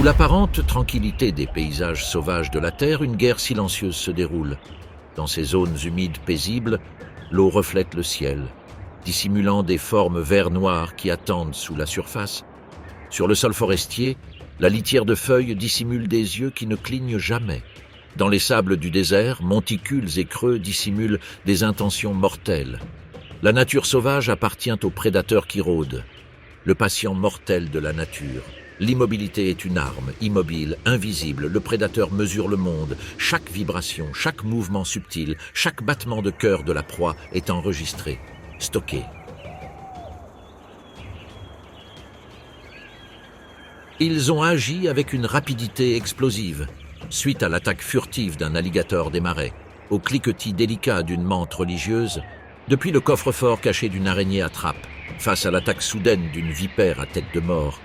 l'apparente tranquillité des paysages sauvages de la Terre, une guerre silencieuse se déroule. Dans ces zones humides paisibles, l'eau reflète le ciel, dissimulant des formes vert-noir qui attendent sous la surface. Sur le sol forestier, la litière de feuilles dissimule des yeux qui ne clignent jamais. Dans les sables du désert, monticules et creux dissimulent des intentions mortelles. La nature sauvage appartient aux prédateurs qui rôdent. Le patient mortel de la nature. L'immobilité est une arme, immobile, invisible. Le prédateur mesure le monde. Chaque vibration, chaque mouvement subtil, chaque battement de cœur de la proie est enregistré, stocké. Ils ont agi avec une rapidité explosive, suite à l'attaque furtive d'un alligator des marais, au cliquetis délicat d'une menthe religieuse, depuis le coffre-fort caché d'une araignée à trappe, face à l'attaque soudaine d'une vipère à tête de mort.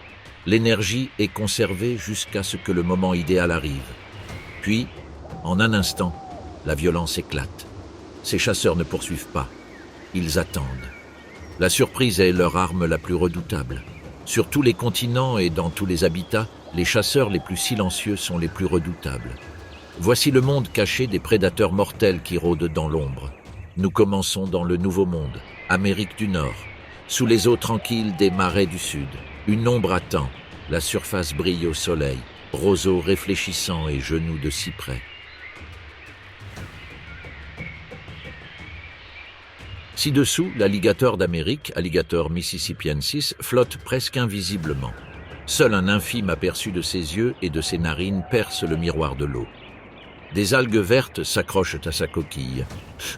L'énergie est conservée jusqu'à ce que le moment idéal arrive. Puis, en un instant, la violence éclate. Ces chasseurs ne poursuivent pas. Ils attendent. La surprise est leur arme la plus redoutable. Sur tous les continents et dans tous les habitats, les chasseurs les plus silencieux sont les plus redoutables. Voici le monde caché des prédateurs mortels qui rôdent dans l'ombre. Nous commençons dans le Nouveau Monde, Amérique du Nord, sous les eaux tranquilles des marais du Sud. Une ombre attend, la surface brille au soleil, roseaux réfléchissants et genoux de cyprès. Ci-dessous, l'alligator d'Amérique, Alligator mississippiensis, flotte presque invisiblement. Seul un infime aperçu de ses yeux et de ses narines perce le miroir de l'eau. Des algues vertes s'accrochent à sa coquille.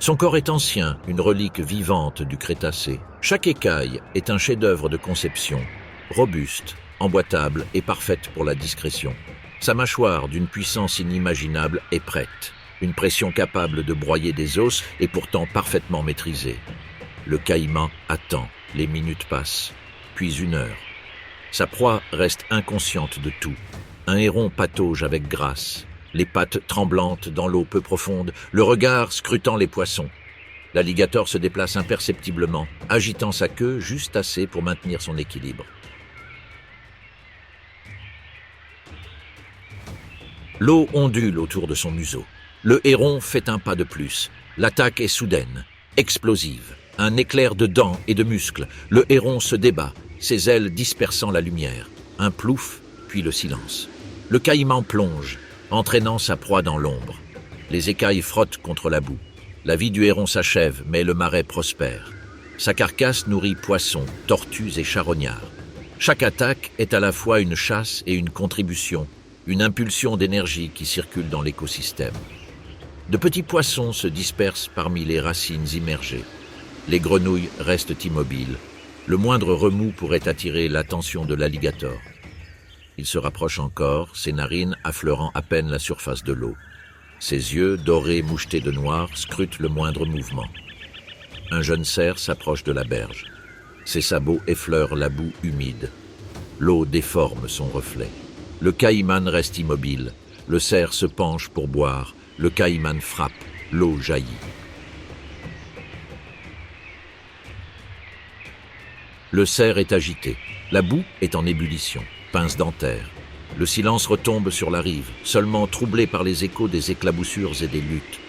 Son corps est ancien, une relique vivante du Crétacé. Chaque écaille est un chef-d'œuvre de conception, robuste, emboîtable et parfaite pour la discrétion. Sa mâchoire, d'une puissance inimaginable, est prête. Une pression capable de broyer des os et pourtant parfaitement maîtrisée. Le caïman attend, les minutes passent, puis une heure. Sa proie reste inconsciente de tout. Un héron patauge avec grâce, les pattes tremblantes dans l'eau peu profonde, le regard scrutant les poissons. L'alligator se déplace imperceptiblement, agitant sa queue juste assez pour maintenir son équilibre. L'eau ondule autour de son museau. Le héron fait un pas de plus. L'attaque est soudaine, explosive. Un éclair de dents et de muscles. Le héron se débat, ses ailes dispersant la lumière. Un plouf, puis le silence. Le caïman plonge, entraînant sa proie dans l'ombre. Les écailles frottent contre la boue. La vie du héron s'achève, mais le marais prospère. Sa carcasse nourrit poissons, tortues et charognards. Chaque attaque est à la fois une chasse et une contribution, une impulsion d'énergie qui circule dans l'écosystème. De petits poissons se dispersent parmi les racines immergées. Les grenouilles restent immobiles. Le moindre remous pourrait attirer l'attention de l'alligator. Il se rapproche encore, ses narines affleurant à peine la surface de l'eau. Ses yeux, dorés mouchetés de noir, scrutent le moindre mouvement. Un jeune cerf s'approche de la berge. Ses sabots effleurent la boue humide. L'eau déforme son reflet. Le caïman reste immobile. Le cerf se penche pour boire. Le caïman frappe. L'eau jaillit. Le cerf est agité. La boue est en ébullition. Pince dentaire. Le silence retombe sur la rive, seulement troublé par les échos des éclaboussures et des luttes.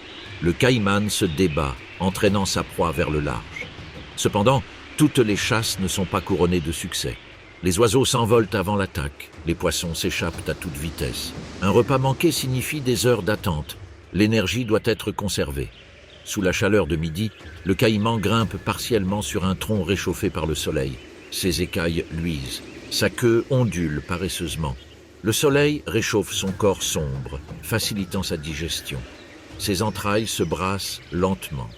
Le caïman se débat, entraînant sa proie vers le large. Cependant, toutes les chasses ne sont pas couronnées de succès. Les oiseaux s'envolent avant l'attaque, les poissons s'échappent à toute vitesse. Un repas manqué signifie des heures d'attente. L'énergie doit être conservée. Sous la chaleur de midi, le caïman grimpe partiellement sur un tronc réchauffé par le soleil. Ses écailles luisent, sa queue ondule paresseusement. Le soleil réchauffe son corps sombre, facilitant sa digestion. Ses entrailles se brassent lentement.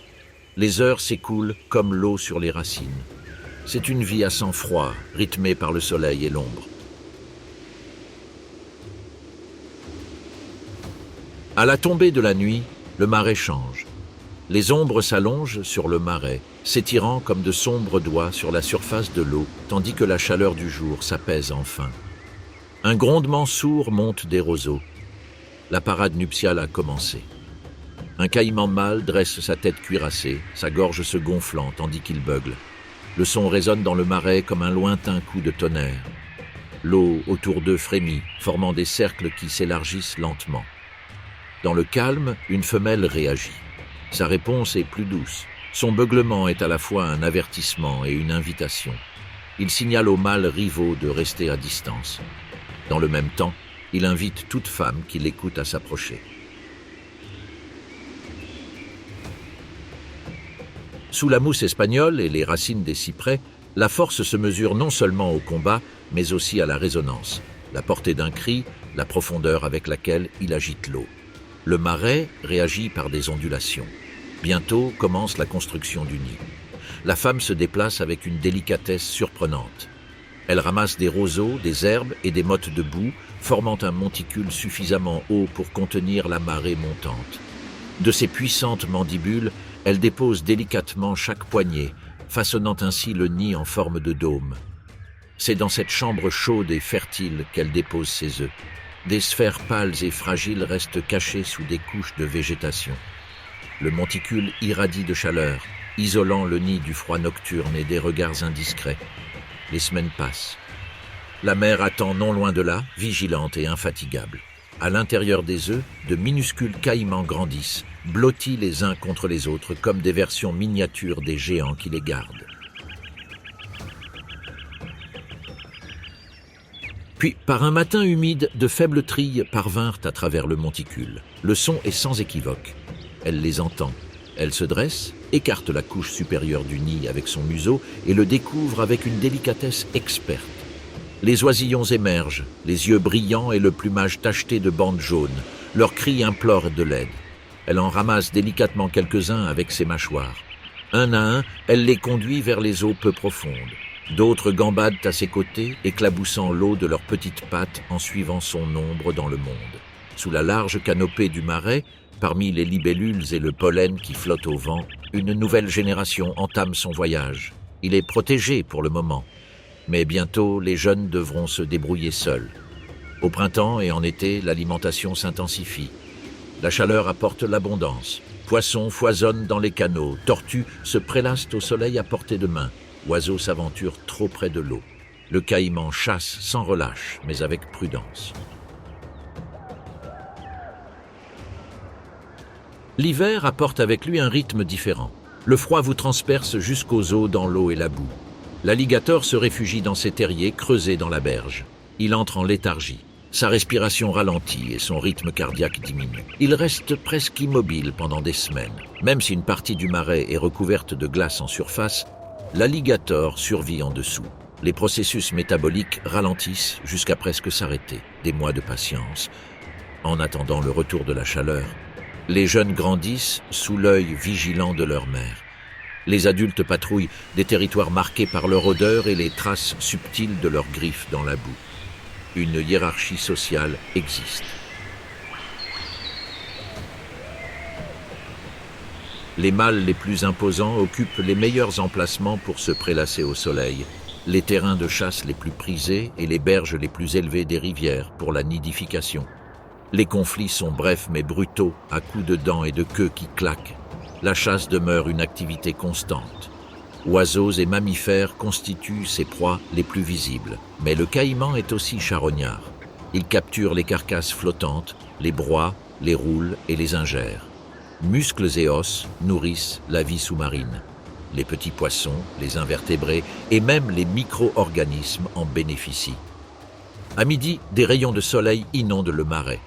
Les heures s'écoulent comme l'eau sur les racines. C'est une vie à sang froid, rythmée par le soleil et l'ombre. À la tombée de la nuit, le marais change. Les ombres s'allongent sur le marais, s'étirant comme de sombres doigts sur la surface de l'eau, tandis que la chaleur du jour s'apaise enfin. Un grondement sourd monte des roseaux. La parade nuptiale a commencé. Un caïman mâle dresse sa tête cuirassée, sa gorge se gonflant tandis qu'il beugle. Le son résonne dans le marais comme un lointain coup de tonnerre. L'eau autour d'eux frémit, formant des cercles qui s'élargissent lentement. Dans le calme, une femelle réagit. Sa réponse est plus douce. Son beuglement est à la fois un avertissement et une invitation. Il signale aux mâles rivaux de rester à distance. Dans le même temps, il invite toute femme qui l'écoute à s'approcher. Sous la mousse espagnole et les racines des cyprès, la force se mesure non seulement au combat, mais aussi à la résonance, la portée d'un cri, la profondeur avec laquelle il agite l'eau. Le marais réagit par des ondulations. Bientôt commence la construction du nid. La femme se déplace avec une délicatesse surprenante. Elle ramasse des roseaux, des herbes et des mottes de boue, formant un monticule suffisamment haut pour contenir la marée montante. De ses puissantes mandibules, elle dépose délicatement chaque poignée, façonnant ainsi le nid en forme de dôme. C'est dans cette chambre chaude et fertile qu'elle dépose ses œufs. Des sphères pâles et fragiles restent cachées sous des couches de végétation. Le monticule irradie de chaleur, isolant le nid du froid nocturne et des regards indiscrets. Les semaines passent. La mère attend non loin de là, vigilante et infatigable. À l'intérieur des œufs, de minuscules caïmans grandissent, blottis les uns contre les autres comme des versions miniatures des géants qui les gardent. Puis, par un matin humide, de faibles trilles parvinrent à travers le monticule. Le son est sans équivoque. Elle les entend. Elle se dresse, écarte la couche supérieure du nid avec son museau et le découvre avec une délicatesse experte. Les oisillons émergent, les yeux brillants et le plumage tacheté de bandes jaunes. Leurs cris implorent de l'aide. Elle en ramasse délicatement quelques-uns avec ses mâchoires. Un à un, elle les conduit vers les eaux peu profondes. D'autres gambadent à ses côtés, éclaboussant l'eau de leurs petites pattes en suivant son ombre dans le monde. Sous la large canopée du marais, parmi les libellules et le pollen qui flottent au vent, une nouvelle génération entame son voyage. Il est protégé pour le moment, mais bientôt les jeunes devront se débrouiller seuls. Au printemps et en été, l'alimentation s'intensifie. La chaleur apporte l'abondance. Poissons foisonnent dans les canaux, tortues se prélassent au soleil à portée de main. Oiseaux s'aventurent trop près de l'eau. Le caïman chasse sans relâche, mais avec prudence. L'hiver apporte avec lui un rythme différent. Le froid vous transperce jusqu'aux os dans l'eau et la boue. L'alligator se réfugie dans ses terriers creusés dans la berge. Il entre en léthargie. Sa respiration ralentit et son rythme cardiaque diminue. Il reste presque immobile pendant des semaines. Même si une partie du marais est recouverte de glace en surface, l'alligator survit en dessous. Les processus métaboliques ralentissent jusqu'à presque s'arrêter. Des mois de patience. En attendant le retour de la chaleur, les jeunes grandissent sous l'œil vigilant de leur mère. Les adultes patrouillent des territoires marqués par leur odeur et les traces subtiles de leurs griffes dans la boue. Une hiérarchie sociale existe. Les mâles les plus imposants occupent les meilleurs emplacements pour se prélasser au soleil, les terrains de chasse les plus prisés et les berges les plus élevées des rivières pour la nidification. Les conflits sont brefs mais brutaux, à coups de dents et de queues qui claquent. La chasse demeure une activité constante. Oiseaux et mammifères constituent ses proies les plus visibles. Mais le caïman est aussi charognard. Il capture les carcasses flottantes, les broie, les roule et les ingère. Muscles et os nourrissent la vie sous-marine. Les petits poissons, les invertébrés et même les micro-organismes en bénéficient. À midi, des rayons de soleil inondent le marais.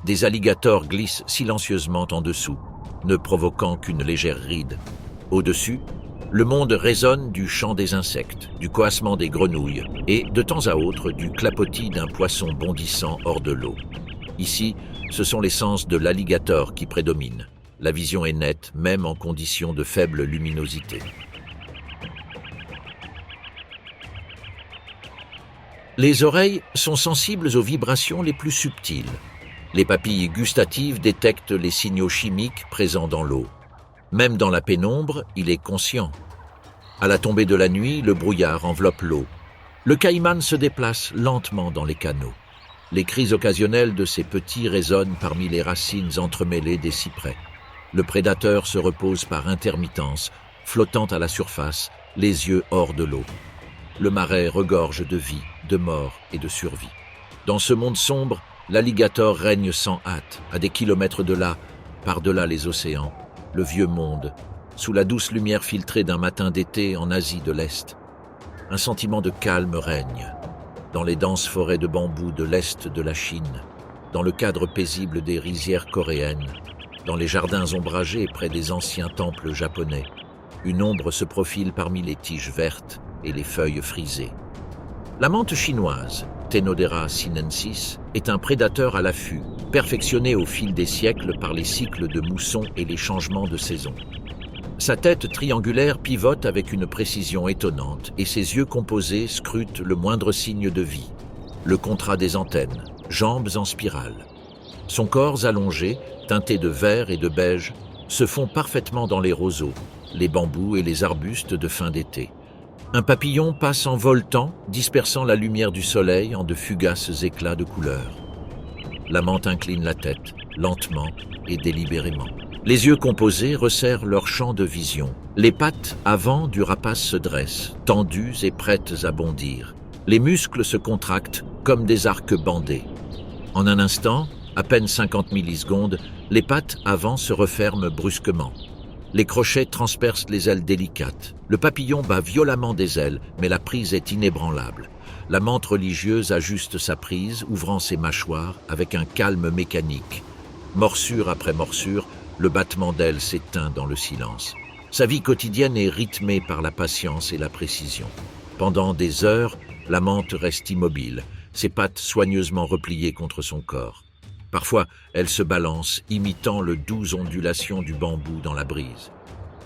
Des alligators glissent silencieusement en dessous, ne provoquant qu'une légère ride. Au-dessus, le monde résonne du chant des insectes, du coassement des grenouilles et, de temps à autre, du clapotis d'un poisson bondissant hors de l'eau. Ici, ce sont les sens de l'alligator qui prédominent. La vision est nette, même en conditions de faible luminosité. Les oreilles sont sensibles aux vibrations les plus subtiles. Les papilles gustatives détectent les signaux chimiques présents dans l'eau. Même dans la pénombre, il est conscient. À la tombée de la nuit, le brouillard enveloppe l'eau. Le caïman se déplace lentement dans les canaux. Les cris occasionnels de ses petits résonnent parmi les racines entremêlées des cyprès. Le prédateur se repose par intermittence, flottant à la surface, les yeux hors de l'eau. le marais regorge de vie, de mort et de survie. Dans ce monde sombre, l'alligator règne sans hâte, à des kilomètres de là, par-delà les océans, le vieux monde, sous la douce lumière filtrée d'un matin d'été en Asie de l'Est. Un sentiment de calme règne, dans les denses forêts de bambous de l'Est de la Chine, dans le cadre paisible des rizières coréennes, dans les jardins ombragés près des anciens temples japonais. Une ombre se profile parmi les tiges vertes et les feuilles frisées. La menthe chinoise, Tenodera sinensis, est un prédateur à l'affût, perfectionné au fil des siècles par les cycles de mousson et les changements de saison. Sa tête triangulaire pivote avec une précision étonnante et ses yeux composés scrutent le moindre signe de vie. Le contrat des antennes, jambes en spirale. Son corps allongé, teinté de vert et de beige, se fond parfaitement dans les roseaux, les bambous et les arbustes de fin d'été. Un papillon passe en voletant, dispersant la lumière du soleil en de fugaces éclats de couleurs. La menthe incline la tête, lentement et délibérément. Les yeux composés resserrent leur champ de vision. Les pattes avant du rapace se dressent, tendues et prêtes à bondir. Les muscles se contractent comme des arcs bandés. En un instant, à peine 50 millisecondes, les pattes avant se referment brusquement. Les crochets transpercent les ailes délicates. Le papillon bat violemment des ailes, mais la prise est inébranlable. La menthe religieuse ajuste sa prise, ouvrant ses mâchoires avec un calme mécanique. Morsure après morsure, le battement d'ailes s'éteint dans le silence. Sa vie quotidienne est rythmée par la patience et la précision. Pendant des heures, la menthe reste immobile, ses pattes soigneusement repliées contre son corps. Parfois, elle se balance, imitant le doux ondulation du bambou dans la brise.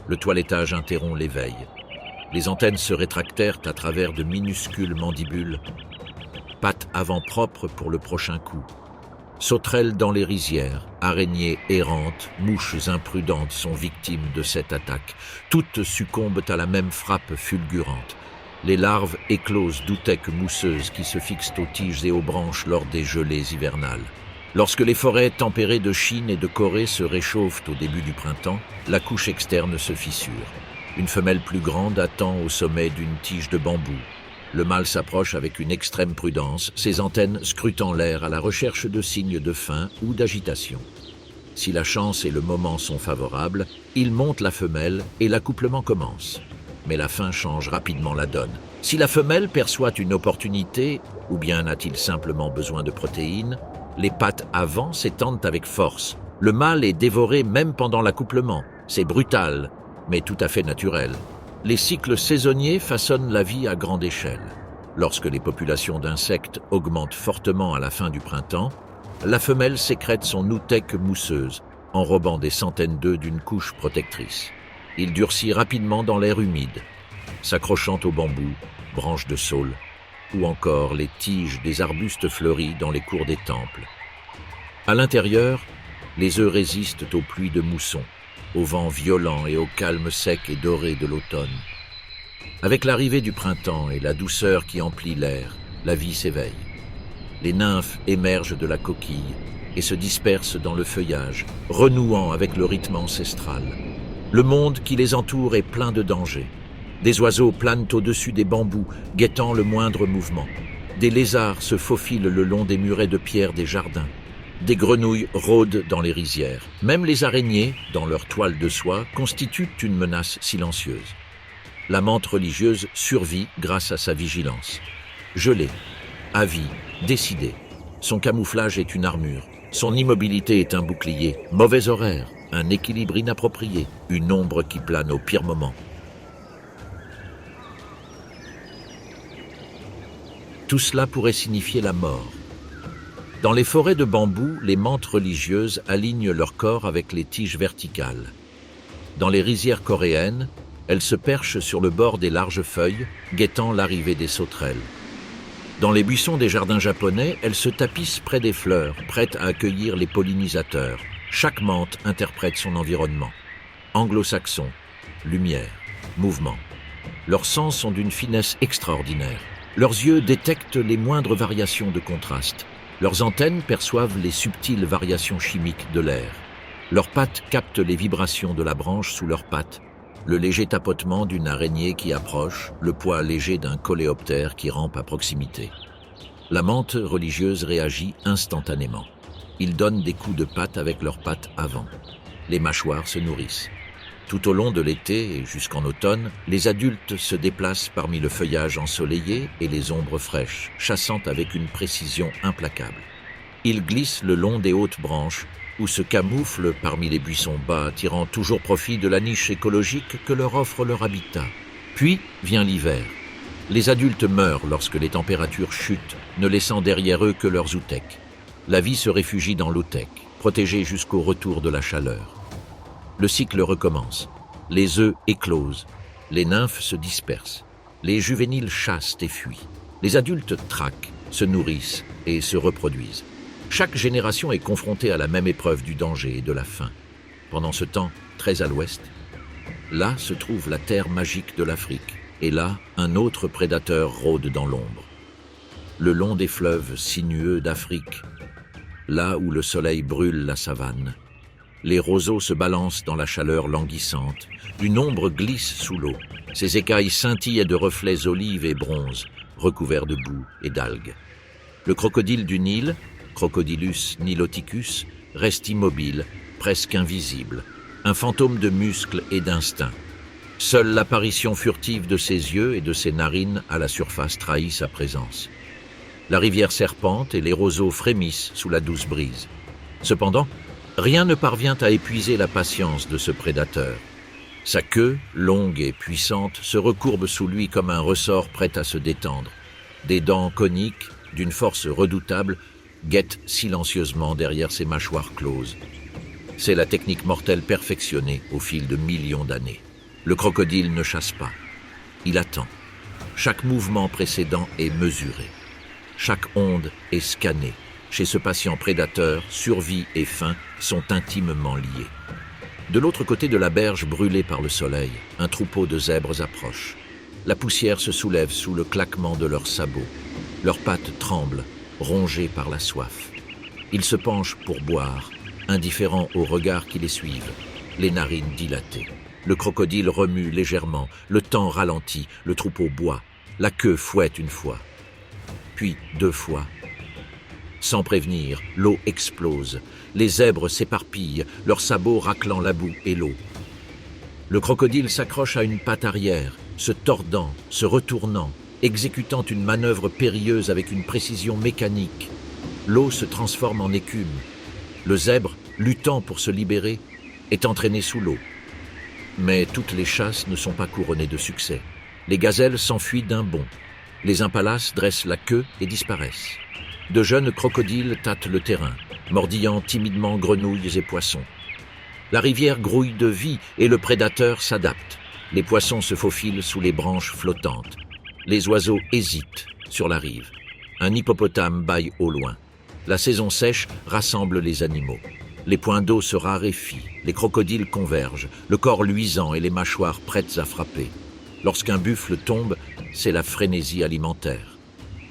Le toilettage interrompt l'éveil. Les antennes se rétractèrent à travers de minuscules mandibules. Pattes avant propres pour le prochain coup. Sauterelles dans les rizières, araignées errantes, mouches imprudentes sont victimes de cette attaque. Toutes succombent à la même frappe fulgurante. Les larves éclosent d'outhèques mousseuses qui se fixent aux tiges et aux branches lors des gelées hivernales. Lorsque les forêts tempérées de Chine et de Corée se réchauffent au début du printemps, la couche externe se fissure. Une femelle plus grande attend au sommet d'une tige de bambou. Le mâle s'approche avec une extrême prudence, ses antennes scrutant l'air à la recherche de signes de faim ou d'agitation. Si la chance et le moment sont favorables, il monte la femelle et l'accouplement commence. Mais la faim change rapidement la donne. Si la femelle perçoit une opportunité, ou bien a-t-il simplement besoin de protéines, les pattes avant s'étendent avec force. Le mâle est dévoré même pendant l'accouplement. C'est brutal, mais tout à fait naturel. Les cycles saisonniers façonnent la vie à grande échelle. Lorsque les populations d'insectes augmentent fortement à la fin du printemps, la femelle sécrète son outhèque mousseuse, enrobant des centaines d'œufs d'une couche protectrice. Il durcit rapidement dans l'air humide, s'accrochant aux bambous, branches de saule, ou encore les tiges des arbustes fleuris dans les cours des temples. À l'intérieur, les œufs résistent aux pluies de mousson, au vent violent et au calme sec et doré de l'automne. Avec l'arrivée du printemps et la douceur qui emplit l'air, la vie s'éveille. Les nymphes émergent de la coquille et se dispersent dans le feuillage, renouant avec le rythme ancestral. Le monde qui les entoure est plein de dangers. Des oiseaux planent au-dessus des bambous, guettant le moindre mouvement. Des lézards se faufilent le long des murets de pierre des jardins. Des grenouilles rôdent dans les rizières. Même les araignées, dans leur toile de soie, constituent une menace silencieuse. La menthe religieuse survit grâce à sa vigilance. Gelée, avie, décidée. Son camouflage est une armure. Son immobilité est un bouclier. Mauvais horaire, un équilibre inapproprié, une ombre qui plane au pire moment. Tout cela pourrait signifier la mort. Dans les forêts de bambou, les menthes religieuses alignent leur corps avec les tiges verticales. Dans les rizières coréennes, elles se perchent sur le bord des larges feuilles, guettant l'arrivée des sauterelles. Dans les buissons des jardins japonais, elles se tapissent près des fleurs, prêtes à accueillir les pollinisateurs. Chaque menthe interprète son environnement. Anglo-saxon, lumière, mouvement. Leurs sens sont d'une finesse extraordinaire. Leurs yeux détectent les moindres variations de contraste. Leurs antennes perçoivent les subtiles variations chimiques de l'air. Leurs pattes captent les vibrations de la branche sous leurs pattes. Le léger tapotement d'une araignée qui approche, le poids léger d'un coléoptère qui rampe à proximité. La mante religieuse réagit instantanément. Ils donnent des coups de patte avec leurs pattes avant. Les mâchoires se nourrissent. Tout au long de l'été et jusqu'en automne, les adultes se déplacent parmi le feuillage ensoleillé et les ombres fraîches, chassant avec une précision implacable. Ils glissent le long des hautes branches ou se camouflent parmi les buissons bas, tirant toujours profit de la niche écologique que leur offre leur habitat. Puis vient l'hiver. Les adultes meurent lorsque les températures chutent, ne laissant derrière eux que leurs outèques. La vie se réfugie dans l'outèque, protégée jusqu'au retour de la chaleur. Le cycle recommence. Les œufs éclosent. Les nymphes se dispersent. Les juvéniles chassent et fuient. Les adultes traquent, se nourrissent et se reproduisent. Chaque génération est confrontée à la même épreuve du danger et de la faim. Pendant ce temps, très à l'ouest, là se trouve la terre magique de l'Afrique. Et là, un autre prédateur rôde dans l'ombre. Le long des fleuves sinueux d'Afrique, là où le soleil brûle la savane, les roseaux se balancent dans la chaleur languissante. Une ombre glisse sous l'eau. Ses écailles scintillent de reflets olives et bronze, recouverts de boue et d'algues. Le crocodile du Nil, Crocodilus niloticus, reste immobile, presque invisible, un fantôme de muscles et d'instinct. Seule l'apparition furtive de ses yeux et de ses narines à la surface trahit sa présence. La rivière serpente et les roseaux frémissent sous la douce brise. Cependant, rien ne parvient à épuiser la patience de ce prédateur. Sa queue, longue et puissante, se recourbe sous lui comme un ressort prêt à se détendre. Des dents coniques, d'une force redoutable, guettent silencieusement derrière ses mâchoires closes. C'est la technique mortelle perfectionnée au fil de millions d'années. Le crocodile ne chasse pas. Il attend. Chaque mouvement précédent est mesuré. Chaque onde est scannée. Chez ce patient prédateur, survie et faim sont intimement liées. De l'autre côté de la berge brûlée par le soleil, un troupeau de zèbres approche. La poussière se soulève sous le claquement de leurs sabots. Leurs pattes tremblent, rongées par la soif. Ils se penchent pour boire, indifférents aux regards qui les suivent, les narines dilatées. Le crocodile remue légèrement, le temps ralentit, le troupeau boit, la queue fouette une fois, puis 2 fois. Sans prévenir, l'eau explose, les zèbres s'éparpillent, leurs sabots raclant la boue et l'eau. Le crocodile s'accroche à une patte arrière, se tordant, se retournant, exécutant une manœuvre périlleuse avec une précision mécanique. L'eau se transforme en écume. Le zèbre, luttant pour se libérer, est entraîné sous l'eau. Mais toutes les chasses ne sont pas couronnées de succès. Les gazelles s'enfuient d'un bond. Les impalas dressent la queue et disparaissent. De jeunes crocodiles tâtent le terrain, mordillant timidement grenouilles et poissons. La rivière grouille de vie et le prédateur s'adapte. Les poissons se faufilent sous les branches flottantes. Les oiseaux hésitent sur la rive. Un hippopotame bâille au loin. La saison sèche rassemble les animaux. Les points d'eau se raréfient, les crocodiles convergent, le corps luisant et les mâchoires prêtes à frapper. Lorsqu'un buffle tombe, c'est la frénésie alimentaire.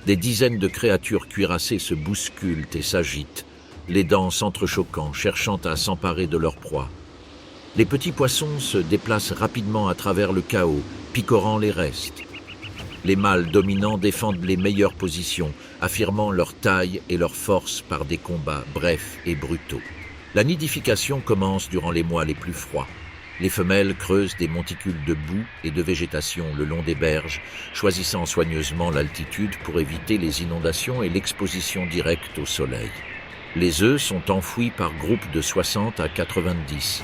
Des dizaines de créatures cuirassées se bousculent et s'agitent, les dents s'entrechoquant, cherchant à s'emparer de leur proie. Les petits poissons se déplacent rapidement à travers le chaos, picorant les restes. Les mâles dominants défendent les meilleures positions, affirmant leur taille et leur force par des combats brefs et brutaux. La nidification commence durant les mois les plus froids. Les femelles creusent des monticules de boue et de végétation le long des berges, choisissant soigneusement l'altitude pour éviter les inondations et l'exposition directe au soleil. Les œufs sont enfouis par groupes de 60 à 90.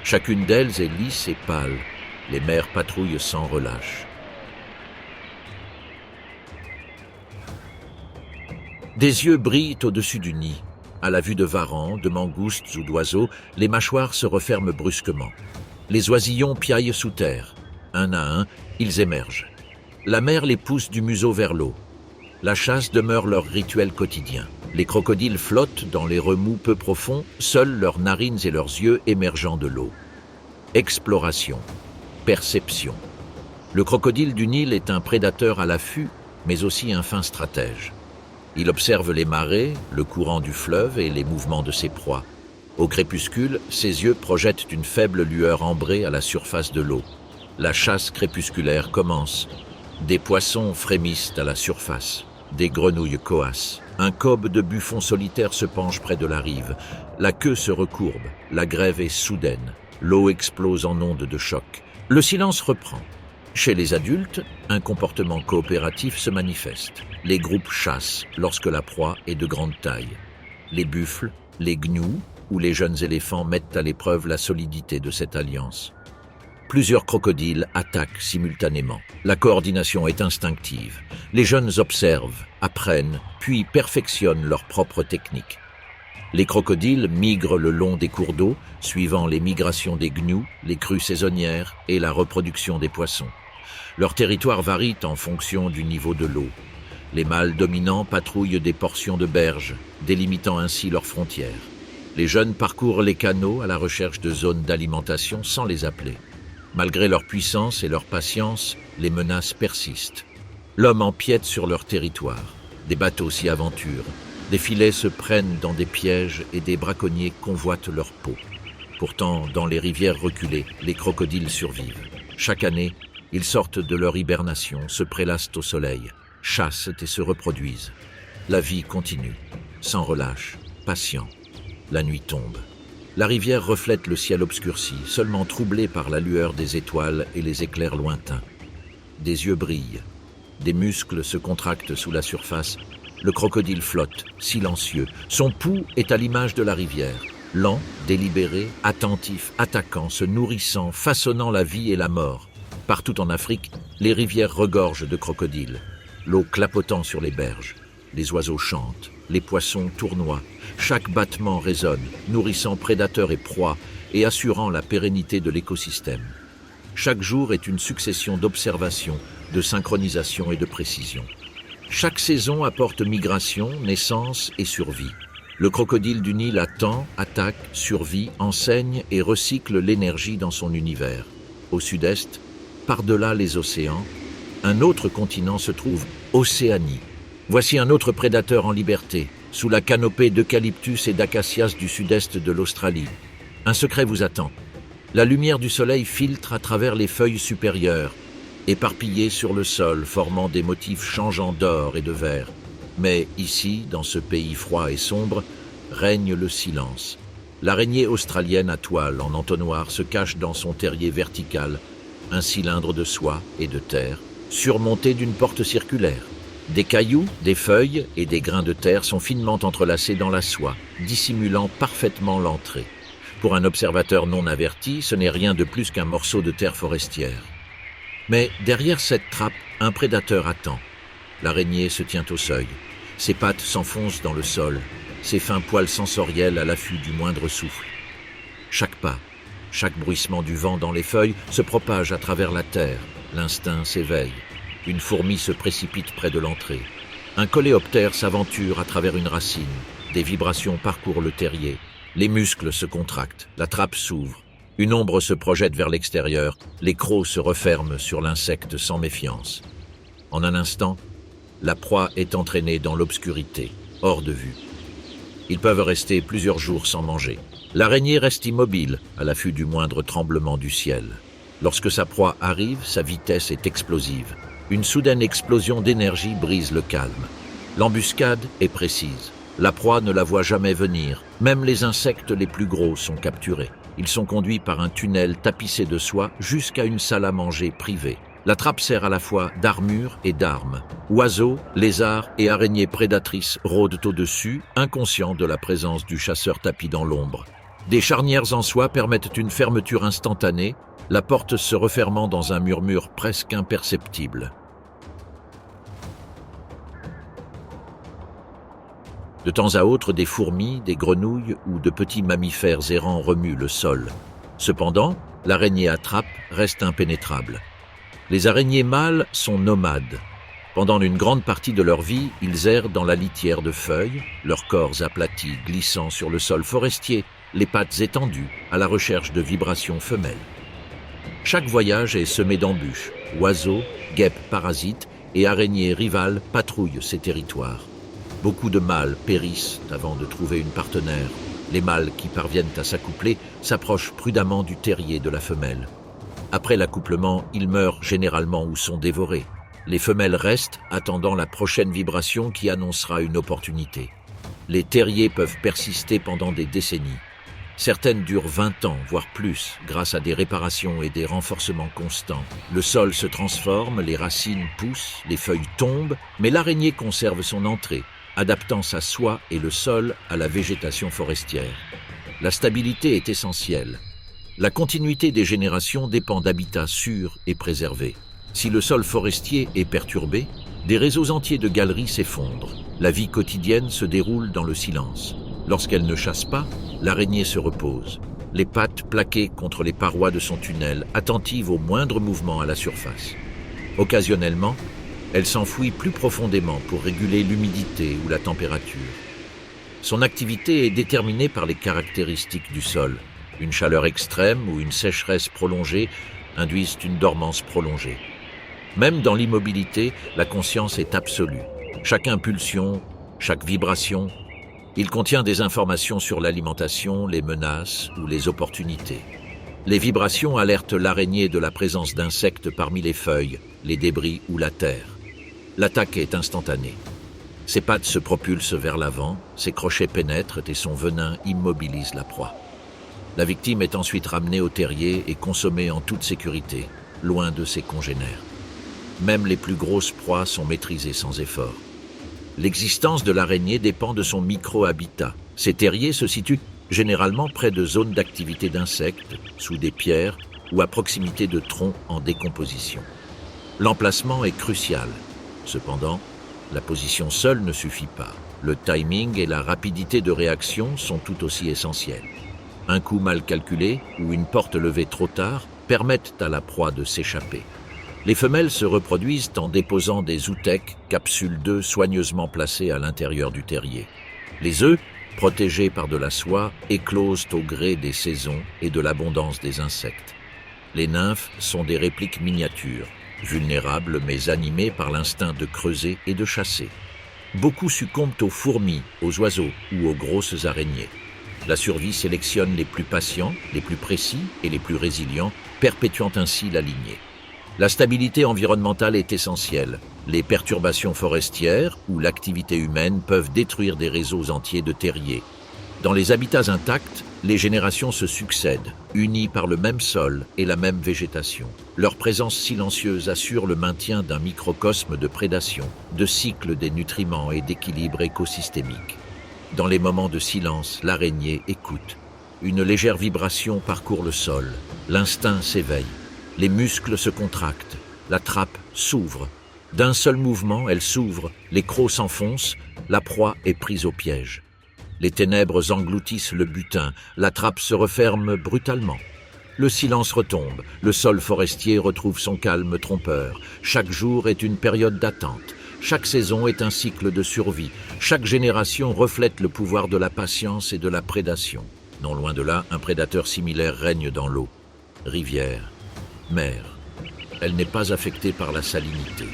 Chacune d'elles est lisse et pâle. Les mères patrouillent sans relâche. Des yeux brillent au-dessus du nid. À la vue de varans, de mangoustes ou d'oiseaux, les mâchoires se referment brusquement. Les oisillons piaillent sous terre. Un à un, ils émergent. La mer les pousse du museau vers l'eau. La chasse demeure leur rituel quotidien. Les crocodiles flottent dans les remous peu profonds, seuls leurs narines et leurs yeux émergeant de l'eau. Exploration. Perception. Le crocodile du Nil est un prédateur à l'affût, mais aussi un fin stratège. Il observe les marées, le courant du fleuve et les mouvements de ses proies. Au crépuscule, ses yeux projettent une faible lueur ambrée à la surface de l'eau. La chasse crépusculaire commence. Des poissons frémissent à la surface. Des grenouilles coassent. Un cobe de buffon solitaire se penche près de la rive. La queue se recourbe. La grève est soudaine. L'eau explose en ondes de choc. Le silence reprend. Chez les adultes, un comportement coopératif se manifeste. Les groupes chassent lorsque la proie est de grande taille. Les buffles, les gnous ou les jeunes éléphants mettent à l'épreuve la solidité de cette alliance. Plusieurs crocodiles attaquent simultanément. La coordination est instinctive. Les jeunes observent, apprennent, puis perfectionnent leur propre technique. Les crocodiles migrent le long des cours d'eau, suivant les migrations des gnous, les crues saisonnières et la reproduction des poissons. Leur territoire varie en fonction du niveau de l'eau. Les mâles dominants patrouillent des portions de berges, délimitant ainsi leurs frontières. Les jeunes parcourent les canaux à la recherche de zones d'alimentation sans les appeler. Malgré leur puissance et leur patience, les menaces persistent. L'homme empiète sur leur territoire. Des bateaux s'y aventurent. Des filets se prennent dans des pièges et des braconniers convoitent leur peau. Pourtant, dans les rivières reculées, les crocodiles survivent. Chaque année, ils sortent de leur hibernation, se prélassent au soleil, chassent et se reproduisent. La vie continue, sans relâche, patient. La nuit tombe. La rivière reflète le ciel obscurci, seulement troublé par la lueur des étoiles et les éclairs lointains. Des yeux brillent, des muscles se contractent sous la surface. Le crocodile flotte, silencieux. Son pouls est à l'image de la rivière. Lent, délibéré, attentif, attaquant, se nourrissant, façonnant la vie et la mort. Partout en Afrique, les rivières regorgent de crocodiles. L'eau clapotant sur les berges. Les oiseaux chantent, les poissons tournoient. Chaque battement résonne, nourrissant prédateurs et proies et assurant la pérennité de l'écosystème. Chaque jour est une succession d'observations, de synchronisation et de précision. Chaque saison apporte migration, naissance et survie. Le crocodile du Nil attend, attaque, survit, enseigne et recycle l'énergie dans son univers. Au sud-est, par-delà les océans, un autre continent se trouve, Océanie. Voici un autre prédateur en liberté, sous la canopée d'eucalyptus et d'acacias du sud-est de l'Australie. Un secret vous attend. La lumière du soleil filtre à travers les feuilles supérieures, éparpillées sur le sol, formant des motifs changeants d'or et de vert. Mais ici, dans ce pays froid et sombre, règne le silence. L'araignée australienne à toile en entonnoir se cache dans son terrier vertical, un cylindre de soie et de terre, surmonté d'une porte circulaire. Des cailloux, des feuilles et des grains de terre sont finement entrelacés dans la soie, dissimulant parfaitement l'entrée. Pour un observateur non averti, ce n'est rien de plus qu'un morceau de terre forestière. Mais derrière cette trappe, un prédateur attend. L'araignée se tient au seuil. Ses pattes s'enfoncent dans le sol, ses fins poils sensoriels à l'affût du moindre souffle. Chaque pas, chaque bruissement du vent dans les feuilles se propage à travers la terre. L'instinct s'éveille. Une fourmi se précipite près de l'entrée. Un coléoptère s'aventure à travers une racine. Des vibrations parcourent le terrier. Les muscles se contractent. La trappe s'ouvre. Une ombre se projette vers l'extérieur. Les crocs se referment sur l'insecte sans méfiance. En un instant, la proie est entraînée dans l'obscurité, hors de vue. Ils peuvent rester plusieurs jours sans manger. L'araignée reste immobile, à l'affût du moindre tremblement du ciel. Lorsque sa proie arrive, sa vitesse est explosive. Une soudaine explosion d'énergie brise le calme. L'embuscade est précise. La proie ne la voit jamais venir. Même les insectes les plus gros sont capturés. Ils sont conduits par un tunnel tapissé de soie jusqu'à une salle à manger privée. La trappe sert à la fois d'armure et d'arme. Oiseaux, lézards et araignées prédatrices rôdent au-dessus, inconscients de la présence du chasseur tapi dans l'ombre. Des charnières en soie permettent une fermeture instantanée, la porte se refermant dans un murmure presque imperceptible. De temps à autre, des fourmis, des grenouilles ou de petits mammifères errants remuent le sol. Cependant, l'araignée à trappe reste impénétrable. Les araignées mâles sont nomades. Pendant une grande partie de leur vie, ils errent dans la litière de feuilles, leurs corps aplatis glissant sur le sol forestier, les pattes étendues à la recherche de vibrations femelles. Chaque voyage est semé d'embûches. Oiseaux, guêpes parasites et araignées rivales patrouillent ces territoires. Beaucoup de mâles périssent avant de trouver une partenaire. Les mâles qui parviennent à s'accoupler s'approchent prudemment du terrier de la femelle. Après l'accouplement, ils meurent généralement ou sont dévorés. Les femelles restent, attendant la prochaine vibration qui annoncera une opportunité. Les terriers peuvent persister pendant des décennies. Certaines durent 20 ans, voire plus, grâce à des réparations et des renforcements constants. Le sol se transforme, les racines poussent, les feuilles tombent, mais l'araignée conserve son entrée, adaptant sa soie et le sol à la végétation forestière. La stabilité est essentielle. La continuité des générations dépend d'habitats sûrs et préservés. Si le sol forestier est perturbé, des réseaux entiers de galeries s'effondrent. La vie quotidienne se déroule dans le silence. Lorsqu'elle ne chasse pas, l'araignée se repose, les pattes plaquées contre les parois de son tunnel, attentive au moindre mouvement à la surface. Occasionnellement, elle s'enfouit plus profondément pour réguler l'humidité ou la température. Son activité est déterminée par les caractéristiques du sol. Une chaleur extrême ou une sécheresse prolongée induisent une dormance prolongée. Même dans l'immobilité, la conscience est absolue. Chaque impulsion, chaque vibration, il contient des informations sur l'alimentation, les menaces ou les opportunités. Les vibrations alertent l'araignée de la présence d'insectes parmi les feuilles, les débris ou la terre. L'attaque est instantanée. Ses pattes se propulsent vers l'avant, ses crochets pénètrent et son venin immobilise la proie. La victime est ensuite ramenée au terrier et consommée en toute sécurité, loin de ses congénères. Même les plus grosses proies sont maîtrisées sans effort. L'existence de l'araignée dépend de son micro-habitat. Ces terriers se situent généralement près de zones d'activité d'insectes, sous des pierres ou à proximité de troncs en décomposition. L'emplacement est crucial. Cependant, la position seule ne suffit pas. Le timing et la rapidité de réaction sont tout aussi essentiels. Un coup mal calculé ou une porte levée trop tard permettent à la proie de s'échapper. Les femelles se reproduisent en déposant des ootèques, capsules d'œufs soigneusement placées à l'intérieur du terrier. Les œufs, protégés par de la soie, éclosent au gré des saisons et de l'abondance des insectes. Les nymphes sont des répliques miniatures, vulnérables mais animées par l'instinct de creuser et de chasser. Beaucoup succombent aux fourmis, aux oiseaux ou aux grosses araignées. La survie sélectionne les plus patients, les plus précis et les plus résilients, perpétuant ainsi la lignée. La stabilité environnementale est essentielle. Les perturbations forestières ou l'activité humaine peuvent détruire des réseaux entiers de terriers. Dans les habitats intacts, les générations se succèdent, unies par le même sol et la même végétation. Leur présence silencieuse assure le maintien d'un microcosme de prédation, de cycle des nutriments et d'équilibre écosystémique. Dans les moments de silence, l'araignée écoute. Une légère vibration parcourt le sol. L'instinct s'éveille. Les muscles se contractent. La trappe s'ouvre. D'un seul mouvement, elle s'ouvre. Les crocs s'enfoncent. La proie est prise au piège. Les ténèbres engloutissent le butin. La trappe se referme brutalement. Le silence retombe. Le sol forestier retrouve son calme trompeur. Chaque jour est une période d'attente. Chaque saison est un cycle de survie. Chaque génération reflète le pouvoir de la patience et de la prédation. Non loin de là, un prédateur similaire règne dans l'eau. Rivière, mer. Elle n'est pas affectée par la salinité.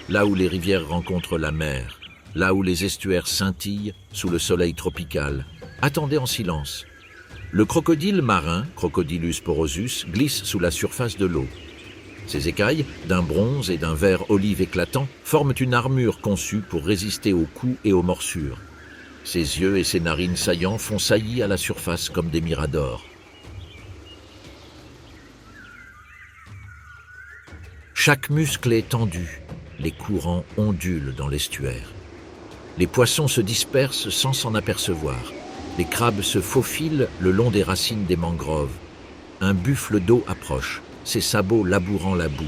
Là où les rivières rencontrent la mer, là où les estuaires scintillent sous le soleil tropical, attendez en silence. Le crocodile marin, Crocodylus porosus, glisse sous la surface de l'eau. Ses écailles, d'un bronze et d'un vert olive éclatant, forment une armure conçue pour résister aux coups et aux morsures. Ses yeux et ses narines saillants font saillie à la surface comme des miradors. Chaque muscle est tendu, les courants ondulent dans l'estuaire. Les poissons se dispersent sans s'en apercevoir. Les crabes se faufilent le long des racines des mangroves. Un buffle d'eau approche, ses sabots labourant la boue.